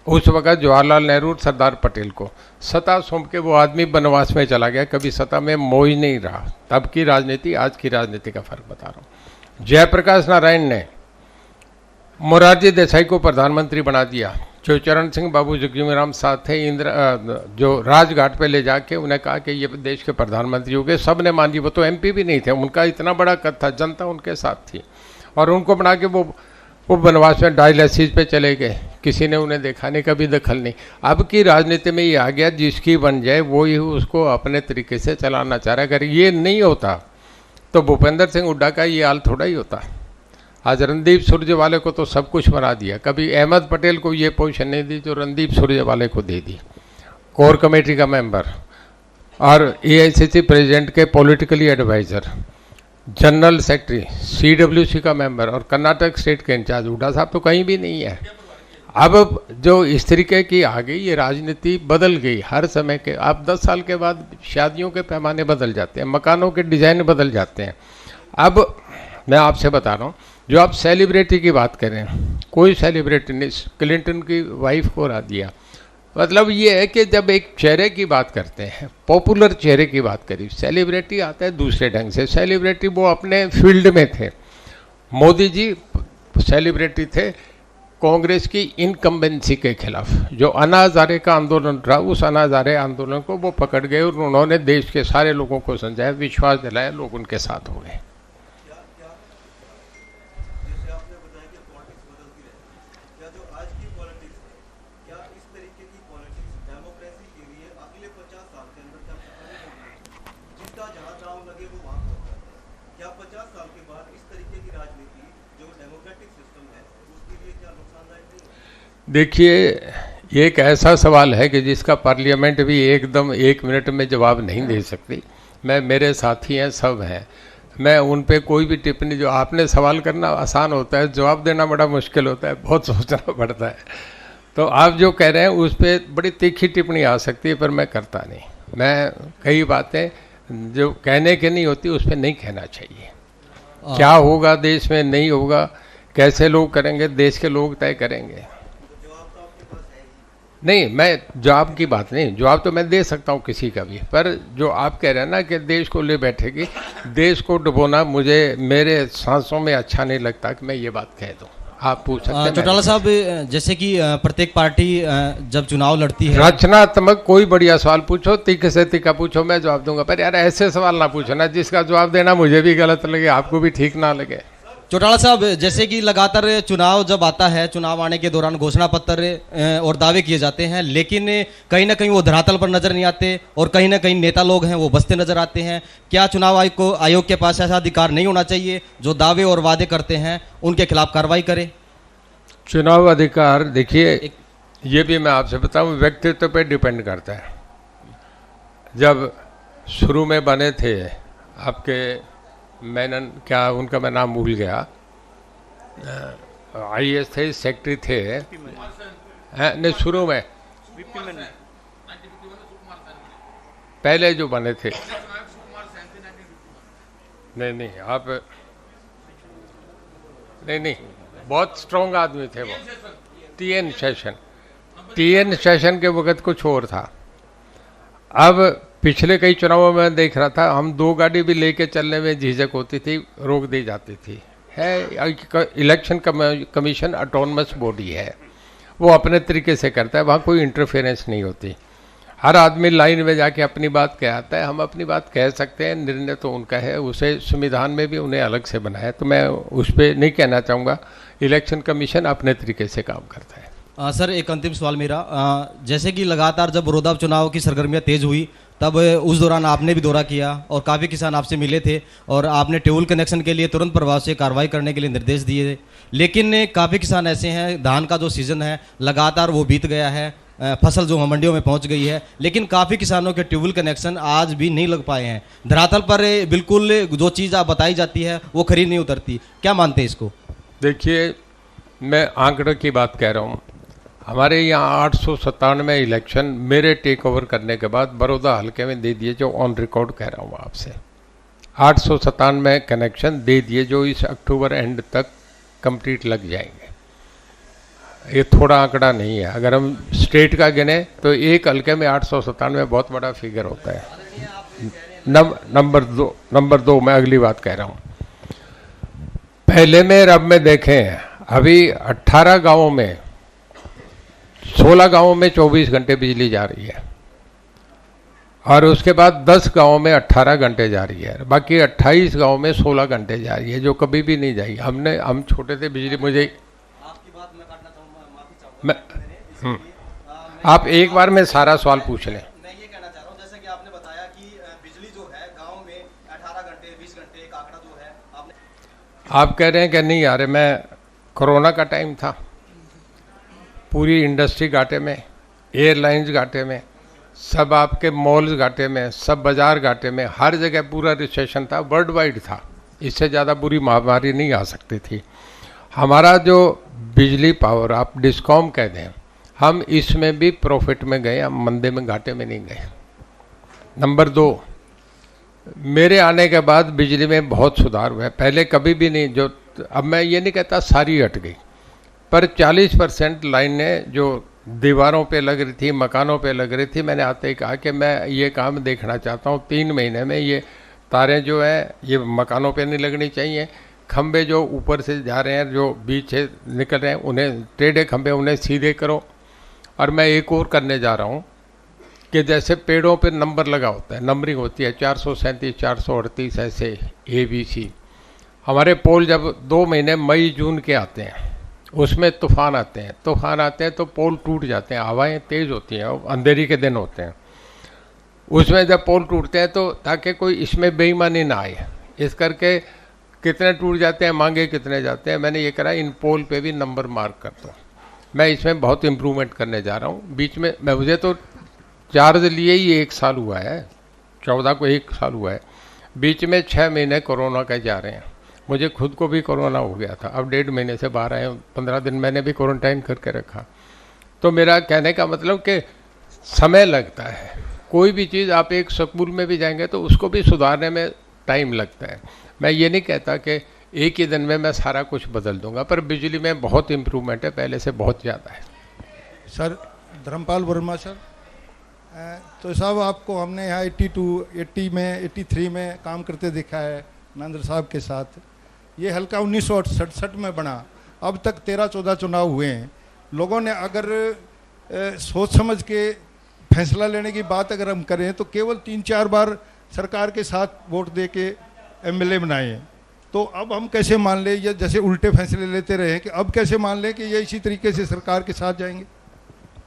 उस वक़्त जवाहरलाल नेहरू और सरदार पटेल को। सत्ता सौंप के वो आदमी वनवास में चला गया, कभी सत्ता में मोह नहीं रहा। तब की राजनीति आज की राजनीति का फर्क बता रहा हूँ। जयप्रकाश नारायण ने मोरारजी देसाई को प्रधानमंत्री बना दिया। जो चरण सिंह बाबू जगजीवन साथ थे, जो राजघाट पे ले जाके उन्हें कहा कि ये देश के प्रधानमंत्री हो गए। सब ने मान ली, वो तो एमपी भी नहीं थे, उनका इतना बड़ा कद था, जनता उनके साथ थी। और उनको बना के वो वनवास में डायलिसिस पे चले गए, किसी ने उन्हें देखा नहीं, कभी दखल नहीं। अब की राजनीति में ये आ गया, जिसकी बन जाए वो ही उसको अपने तरीके से चलाना चाह रहा है। अगर ये नहीं होता तो भूपेंद्र सिंह हुड्डा का ये हाल थोड़ा ही होता। आज रणदीप सुरजेवाला को तो सब कुछ बना दिया, कभी अहमद पटेल को ये पोजीशन नहीं दी जो रणदीप सुरजेवाला को दे दी। कोर कमेटी का मेंबर और एआईसीसी प्रेसिडेंट के politically adviser, general secretary, CWC का मेंबर और कर्नाटक स्टेट के इंचार्ज। हुड्डा साहब तो कहीं भी नहीं है। अब जो इस तरीके की आ गई, ये राजनीति बदल गई हर समय के। आप 10 साल के बाद शादियों के पैमाने बदल जाते हैं, मकानों के डिज़ाइन बदल जाते हैं। अब मैं आपसे बता रहा हूँ, जो आप सेलिब्रिटी की बात करें, कोई सेलिब्रिटी ने क्लिंटन की वाइफ को हरा दिया। मतलब ये है कि जब एक चेहरे की बात करते हैं, पॉपुलर चेहरे की बात करी, सेलिब्रिटी आता है दूसरे ढंग से। सेलिब्रिटी वो अपने फील्ड में थे। मोदी जी सेलिब्रिटी थे कांग्रेस की इनकम्बेंसी के खिलाफ। जो अन्ना हजारे का आंदोलन रहा, उस अन्ना हजारे आंदोलन को वो पकड़ गए और उन्होंने देश के सारे लोगों को समझाया, विश्वास दिलाया, लोग उनके साथ हो गए। देखिए, ये एक ऐसा सवाल है कि जिसका पार्लियामेंट भी एकदम 1 मिनट में जवाब नहीं दे सकती। मेरे साथी हैं, सब हैं, मैं उन पे कोई भी टिप्पणी, जो आपने सवाल करना आसान होता है, जवाब देना बड़ा मुश्किल होता है, बहुत सोचना पड़ता है। तो आप जो कह रहे हैं उस पर बड़ी तीखी टिप्पणी आ सकती है, पर मैं करता नहीं। मैं कई बातें जो कहने के नहीं होती उस पर नहीं कहना चाहिए। क्या होगा देश में, नहीं होगा, कैसे लोग करेंगे, देश के लोग तय करेंगे। नहीं, मैं जवाब की बात नहीं, जवाब तो मैं दे सकता हूँ किसी का भी, पर जो आप कह रहे हैं ना कि देश को ले बैठेगी, देश को डुबोना मुझे मेरे सांसों में अच्छा नहीं लगता कि मैं ये बात कह दूँ। आप पूछ सकते हैं। चौटाला साहब, जैसे कि प्रत्येक पार्टी जब चुनाव लड़ती है, रचनात्मक कोई बढ़िया सवाल पूछो, तीखे से तीखा पूछो, मैं जवाब दूंगा। पर यार ऐसे सवाल ना पूछो ना जिसका जवाब देना मुझे भी गलत लगे, आपको भी ठीक ना लगे। चौटाला साहब, जैसे कि लगातार चुनाव जब आता है, चुनाव आने के दौरान घोषणा पत्र और दावे किए जाते हैं, लेकिन कहीं ना कहीं वो धरातल पर नजर नहीं आते और कहीं ना कहीं नेता लोग हैं वो बसते नजर आते हैं। क्या चुनाव आयोग के पास ऐसा अधिकार नहीं होना चाहिए जो दावे और वादे करते हैं उनके खिलाफ कार्रवाई करे? चुनाव अधिकार, देखिए, ये भी मैं आपसे बताऊं, व्यक्तित्व पे डिपेंड करता है। जब शुरू में बने थे आपके मेनन, क्या उनका मैं नाम भूल गया, आईएएस थे, सेक्रेटरी थे, नहीं शुरू में पहले जो बने थे, नहीं आप, नहीं बहुत स्ट्रॉन्ग आदमी थे वो, टीएन सेशन के वक्त कुछ और था। अब पिछले कई चुनावों में देख रहा था, हम 2 गाड़ी भी लेके चलने में झिझक होती थी, रोक दी जाती थी। इलेक्शन कमीशन ऑटोनमस बॉडी है, वो अपने तरीके से करता है, वहाँ कोई इंटरफेरेंस नहीं होती। हर आदमी लाइन में जाके अपनी बात कहता है, हम अपनी बात कह सकते हैं, निर्णय तो उनका है, उसे संविधान में भी उन्हें अलग से बनाया, तो मैं उस पर नहीं कहना चाहूँगा। इलेक्शन कमीशन अपने तरीके से काम करता है। सर, एक अंतिम सवाल मेरा, जैसे कि लगातार जब बड़ौदा चुनाव की सरगर्मियाँ तेज हुई, तब उस दौरान आपने भी दौरा किया और काफ़ी किसान आपसे मिले थे और आपने ट्यूबवेल कनेक्शन के लिए तुरंत प्रभाव से कार्रवाई करने के लिए निर्देश दिए थे। लेकिन काफ़ी किसान ऐसे हैं, धान का जो सीज़न है लगातार वो बीत गया है, फसल जो मंडियों में पहुंच गई है, लेकिन काफ़ी किसानों के ट्यूबवेल कनेक्शन आज भी नहीं लग पाए हैं। धरातल पर बिल्कुल जो चीज़ आप बताई जाती है वो खरी नहीं उतरती। क्या मानते हैं इसको? देखिए, मैं आंकड़े की बात कह रहा हूँ। हमारे यहाँ 897 इलेक्शन मेरे टेक ओवर करने के बाद बड़ौदा हल्के में दे दिए, जो ऑन रिकॉर्ड कह रहा हूँ आपसे। 897 कनेक्शन दे दिए जो इस अक्टूबर एंड तक कंप्लीट लग जाएंगे। ये थोड़ा आंकड़ा नहीं है, अगर हम स्टेट का गिने तो एक हल्के में 897 बहुत बड़ा फिगर होता है। नंबर दो मैं अगली बात कह रहा हूँ। पहले में और अब में देखें, अभी 18 गांवों में 16 गांवों में 24 घंटे बिजली जा रही है, और उसके बाद 10 गांवों में 18 घंटे जा रही है, बाकी 28 गांवों में 16 घंटे जा रही है, जो कभी भी नहीं जाई। हम छोटे थे, बिजली मुझे आपकी बात मैं काटना चाहूँगा, माफी चाहूँगा। आप एक बार में सारा सवाल पूछ लें। मैं ये कहना चाह रहा हूँ, जैसे कि आपने बताया कि बिजली जो है गांव में 18 घंटे 20 घंटे एक आंकड़ा जो है आपने। आप कह रहे हैं कि नहीं आ रहे, मैं कोरोना का टाइम था, पूरी इंडस्ट्री घाटे में, एयरलाइंस घाटे में, सब आपके मॉल्स घाटे में, सब बाजार घाटे में, हर जगह पूरा रिसेशन था, वर्ल्ड वाइड था। इससे ज़्यादा बुरी महामारी नहीं आ सकती थी। हमारा जो बिजली पावर आप डिस्कॉम कह दें, हम इसमें भी प्रॉफिट में गए, हम मंदे में घाटे में नहीं गए। नंबर 2, मेरे आने के बाद बिजली में बहुत सुधार हुआ है। पहले कभी भी नहीं, जो अब मैं ये नहीं कहता सारी हट गई, पर 40% लाइनें जो दीवारों पे लग रही थी, मकानों पे लग रही थी, मैंने आते ही कहा कि मैं ये काम देखना चाहता हूँ 3 महीने में। ये तारें जो है ये मकानों पे नहीं लगनी चाहिए, खंबे जो ऊपर से जा रहे हैं, जो बीच से निकल रहे हैं, उन्हें टेढ़े खंबे उन्हें सीधे करो। और मैं एक और करने जा रहा हूँ कि जैसे पेड़ों पे नंबर लगा होता है, नंबरिंग होती है 437, 438 ऐसे ABC। हमारे पोल जब 2 महीने मई जून के आते हैं, उसमें तूफान आते हैं तो पोल टूट जाते हैं, हवाएं तेज़ होती हैं, अंधेरी के दिन होते हैं। उसमें जब पोल टूटते हैं तो ताकि कोई इसमें बेईमानी ना आए, इस करके कितने टूट जाते हैं, मांगे कितने जाते हैं, मैंने ये करा इन पोल पे भी नंबर मार्क कर दो। मैं इसमें बहुत इम्प्रूवमेंट करने जा रहा हूँ। बीच में मुझे तो चार्ज लिए ही 1 साल हुआ है, 14 को 1 साल हुआ है, बीच में 6 महीने कोरोना के जा रहे हैं। मुझे खुद को भी कोरोना हो गया था, अब 1.5 महीने से बाहर आए, 15 दिन मैंने भी क्वारंटाइन करके रखा। तो मेरा कहने का मतलब कि समय लगता है, कोई भी चीज़ आप एक स्कूल में भी जाएंगे तो उसको भी सुधारने में टाइम लगता है। मैं ये नहीं कहता कि एक ही दिन में मैं सारा कुछ बदल दूंगा, पर बिजली में बहुत इम्प्रूवमेंट है, पहले से बहुत ज़्यादा है। सर धर्मपाल वर्मा सर, तो साहब आपको हमने यहाँ 83 में काम करते देखा है नरेंद्र साहब के साथ। ये हल्का 1967 में बना, अब तक 13-14 चुनाव हुए हैं। लोगों ने अगर सोच समझ के फैसला लेने की बात अगर हम करें तो केवल 3-4 बार सरकार के साथ वोट दे के MLA बनाए हैं। तो अब हम कैसे मान लें, ये जैसे उल्टे फैसले लेते रहे कि अब कैसे मान लें कि ये इसी तरीके से सरकार के साथ जाएंगे?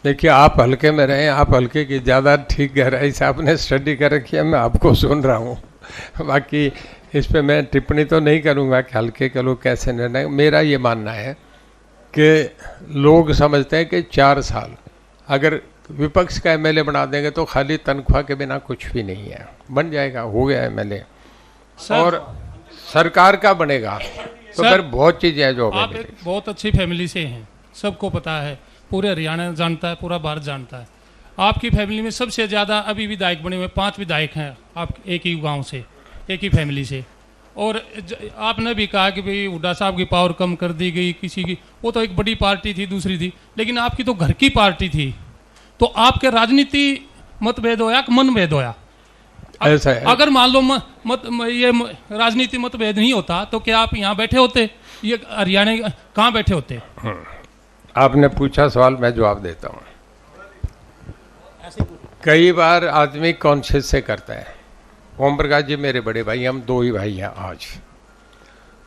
देखिए, आप हल्के में रहें, आप हल्के की ज़्यादा ठीक गहराई से आपने स्टडी कर रखी है, मैं आपको सुन रहा हूँ। बाकी इस पे मैं टिप्पणी तो नहीं करूँगा कि हल्के के लोग कैसे निर्णय। मेरा ये मानना है कि लोग समझते हैं कि 4 साल अगर विपक्ष का MLA बना देंगे तो खाली तनख्वाह के बिना कुछ भी नहीं है, बन जाएगा, हो गया MLA और सरकार का बनेगा तो फिर बहुत चीज़ें हैं जो आप एक बहुत अच्छी फैमिली से हैं, सबको पता है, पूरे हरियाणा जानता है, पूरा भारत जानता है। आपकी फैमिली में सबसे ज़्यादा अभी विधायक बने हुए 5 विधायक हैं आप, एक ही गांव से, एक ही फैमिली से। और आपने भी कहा कि भाई हुड्डा साहब की पावर कम कर दी गई, किसी की, वो तो एक बड़ी पार्टी थी, दूसरी थी, लेकिन आपकी तो घर की पार्टी थी। तो आपके राजनीति मतभेद होया कि मनभेद होया? ऐसा है। अगर मान लो ये राजनीति मतभेद नहीं होता तो क्या आप यहाँ बैठे होते, ये हरियाणा कहाँ बैठे होते? आपने पूछा सवाल, मैं जवाब देता हूँ। कई बार आदमी कॉन्शियस से करता है। ओम प्रकाश जी मेरे बड़े भाई, हम 2 ही भाई हैं आज,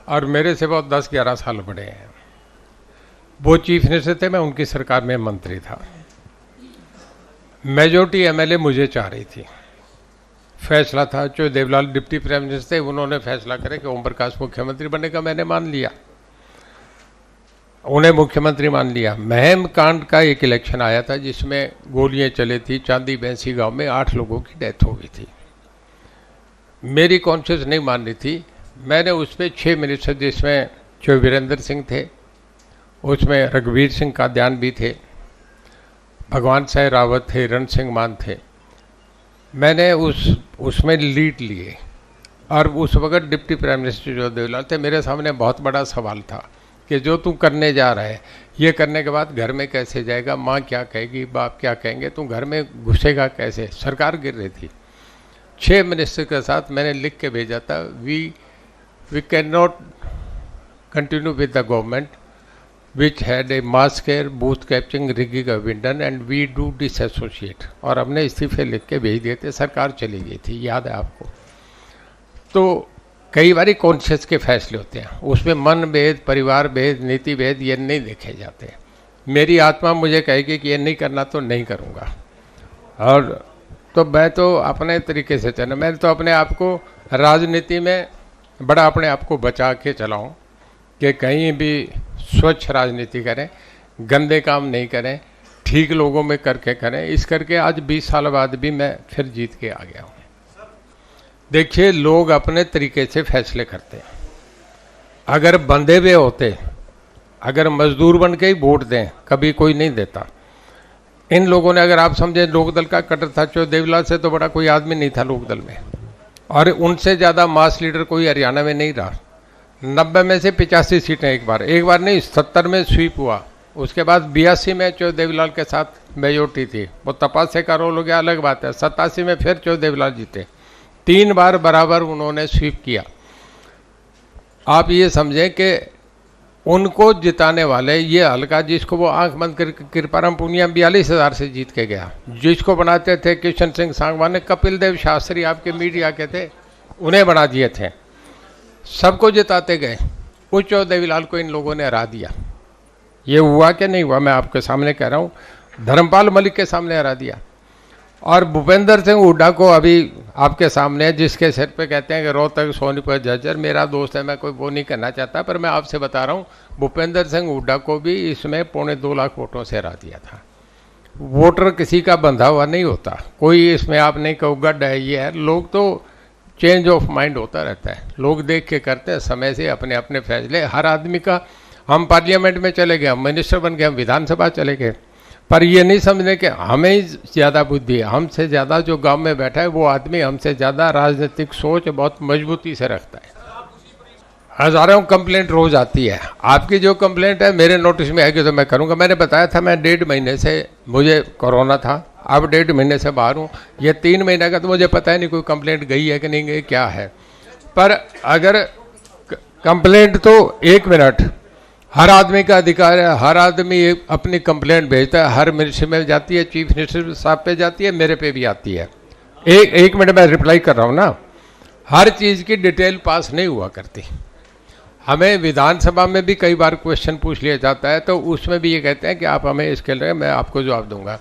और मेरे से बहुत 10-11 साल बड़े हैं। वो चीफ मिनिस्टर थे, मैं उनकी सरकार में मंत्री था। मेजॉरिटी MLA मुझे चाह रही थी। फैसला था, जो देवलाल डिप्टी प्राइम मिनिस्टर थे, उन्होंने फैसला करा कि ओम प्रकाश मुख्यमंत्री बनेगा, मैंने मान लिया, उन्हें मुख्यमंत्री मान लिया। महम कांड का एक इलेक्शन आया था जिसमें गोलियां चली थी, चांदी बैंसी गांव में 8 लोगों की डेथ हो गई थी। मेरी कॉन्शियस नहीं मान रही थी, मैंने उस पर 6 मिनिस्टर, जिसमें जो वीरेंद्र सिंह थे उसमें रघुवीर सिंह कादियान भी थे, भगवान साई रावत थे, रण सिंह मान थे। मैंने उसमें लीड लिए और उस वक्त डिप्टी प्राइम मिनिस्टर जो देवीलाल थे, मेरे सामने बहुत बड़ा सवाल था कि जो तू करने जा रहा है, ये करने के बाद घर में कैसे जाएगा, माँ क्या कहेगी, बाप क्या कहेंगे, तू घर में घुसेगा कैसे। सरकार गिर रही थी। 6 मिनिस्टर के साथ मैंने लिख के भेजा था, we can not continue with the government which had a massacre booth capturing rigging within and we do disassociate. और हमने इस्तीफे लिख के भेज दिए थे, सरकार चली गई थी, याद है आपको। तो कई बार कॉन्शियस के फैसले होते हैं, उसमें मन भेद, परिवार भेद, नीति भेद ये नहीं देखे जाते। मेरी आत्मा मुझे कहेगी कि ये नहीं करना तो नहीं करूँगा, और तो मैं तो अपने तरीके से चलना। मैं तो अपने आप को राजनीति में बड़ा अपने आप को बचा के चलाऊँ कि कहीं भी स्वच्छ राजनीति करें, गंदे काम नहीं करें, ठीक लोगों में करके करें। इस करके आज 20 साल बाद भी मैं फिर जीत के आ गया हूँ। देखिए, लोग अपने तरीके से फैसले करते हैं। अगर बंधे हुए होते, अगर मजदूर बन के ही वोट दें, कभी कोई नहीं देता। इन लोगों ने, अगर आप समझे लोकदल का कटर था, जो देवीलाल से तो बड़ा कोई आदमी नहीं था लोकदल में, और उनसे ज़्यादा मास लीडर कोई हरियाणा में नहीं रहा। 90 में से 85 सीटें एक बार नहीं 70 में स्वीप हुआ। उसके बाद 82 में चो देवीलाल के साथ मेजोरिटी थी, वो तपस्या का रोल हो गया, अलग बात है। 87 में फिर चो देवीलाल जीते, 3 बार बराबर उन्होंने स्वीप किया। आप ये समझें कि उनको जिताने वाले ये हल्का, जिसको वो आंख बंद कर कृपाराम पुनिया 42,000 से जीत के गया, जिसको बनाते थे किशन सिंह सांगवान ने, कपिल देव शास्त्री आपके मीडिया के थे, उन्हें बना दिए थे, सबको जिताते गए। उच्च देवीलाल को इन लोगों ने हरा दिया। ये हुआ कि नहीं हुआ, मैं आपके सामने कह रहा हूँ। धर्मपाल मलिक के सामने हरा दिया। और भूपेंद्र सिंह हुड्डा को अभी आपके सामने, जिसके सिर पे कहते हैं कि रोहतक सोनीपत झज्जर, मेरा दोस्त है, मैं कोई वो नहीं करना चाहता, पर मैं आपसे बता रहा हूँ, भूपेंद्र सिंह हुड्डा को भी इसमें 2.25 लाख वोटों से हरा दिया था। वोटर किसी का बंधा हुआ नहीं होता, कोई इसमें आप नहीं कहो गड्ढ है, ये है। लोग तो चेंज ऑफ माइंड होता रहता है, लोग देख के करते हैं, समय से अपने अपने फैसले हर आदमी का। हम पार्लियामेंट में चले गए, हम मिनिस्टर बन गए, हम विधानसभा चले गए, पर ये नहीं समझने कि हमें ही ज़्यादा बुद्धि है। हमसे ज़्यादा जो गांव में बैठा है वो आदमी हमसे ज़्यादा राजनीतिक सोच बहुत मजबूती से रखता है। हज़ारों कंप्लेंट रोज़ आती है। आपकी जो कंप्लेंट है मेरे नोटिस में आएगी तो मैं करूँगा। मैंने बताया था, मैं 1.5 महीने से मुझे कोरोना था, अब 1.5 महीने से बाहर हूँ। ये 3 महीने का तो मुझे पता है नहीं कोई कंप्लेंट गई है कि नहीं गई, क्या है। पर अगर कंप्लेंट तो 1 मिनट, हर आदमी का अधिकार है, हर आदमी अपनी कंप्लेंट भेजता है, हर मिनिस्टर में जाती है, चीफ मिनिस्टर साहब पे जाती है, मेरे पे भी आती है। एक मिनट में रिप्लाई कर रहा हूँ ना। हर चीज़ की डिटेल पास नहीं हुआ करती। हमें विधानसभा में भी कई बार क्वेश्चन पूछ लिया जाता है, तो उसमें भी ये कहते हैं कि आप हमें इसके लिए, मैं आपको जवाब दूंगा।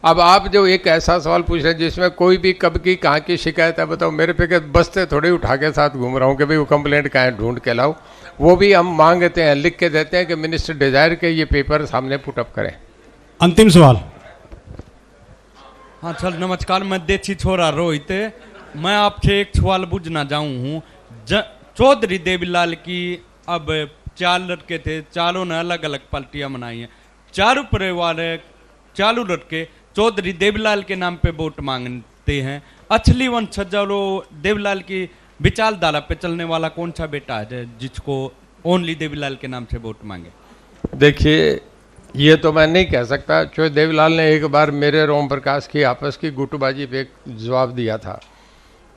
अब आप जो एक ऐसा सवाल पूछ रहे हैं जिसमें कोई भी कब की कहाँ की शिकायत है, बताओ मेरे पे बस्ते थोड़े उठा के साथ घूम रहा हूँ कि भाई वो कंप्लेंट कहाँ है, ढूंढ के लाओ। वो भी हम मांगते हैं, लिख के देते हैं कि मिनिस्टर डिजायर के ये पेपर सामने पुटअप करें। अंतिम सवाल। हाँ सर, नमस्कार, मैं देसी छोरा रोहित। मैं आपसे एक सवाल पूछना चाहूँ। चौधरी देवीलाल की अब 4 लड़के थे, चारों ने अलग अलग पार्टियां बनाई हैं। चारों परिवार, चारों लड़के चौधरी देवीलाल के नाम पे वोट मांगते हैं। असली वंशजों देवीलाल की विचारधारा पे चलने वाला कौन सा बेटा है जिसको ओनली देवीलाल के नाम से वोट मांगे? देखिए, ये तो मैं नहीं कह सकता। जो देवीलाल ने एक बार मेरे और ओम प्रकाश की आपस की गुटबाजी पे एक जवाब दिया था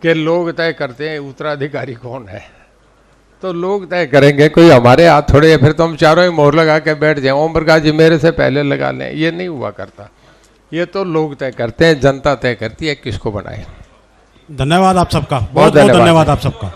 कि लोग तय करते हैं उत्तराधिकारी कौन है, तो लोग तय करेंगे, कोई हमारे हाथ थोड़े है, फिर तो हम चारों ही मोहर लगा के बैठ जाए, ओम प्रकाश जी मेरे से पहले लगा लें। ये नहीं हुआ करता, ये तो लोग तय करते हैं, जनता तय करती है किसको बनाए। धन्यवाद आप सबका, बहुत बहुत धन्यवाद आप सबका।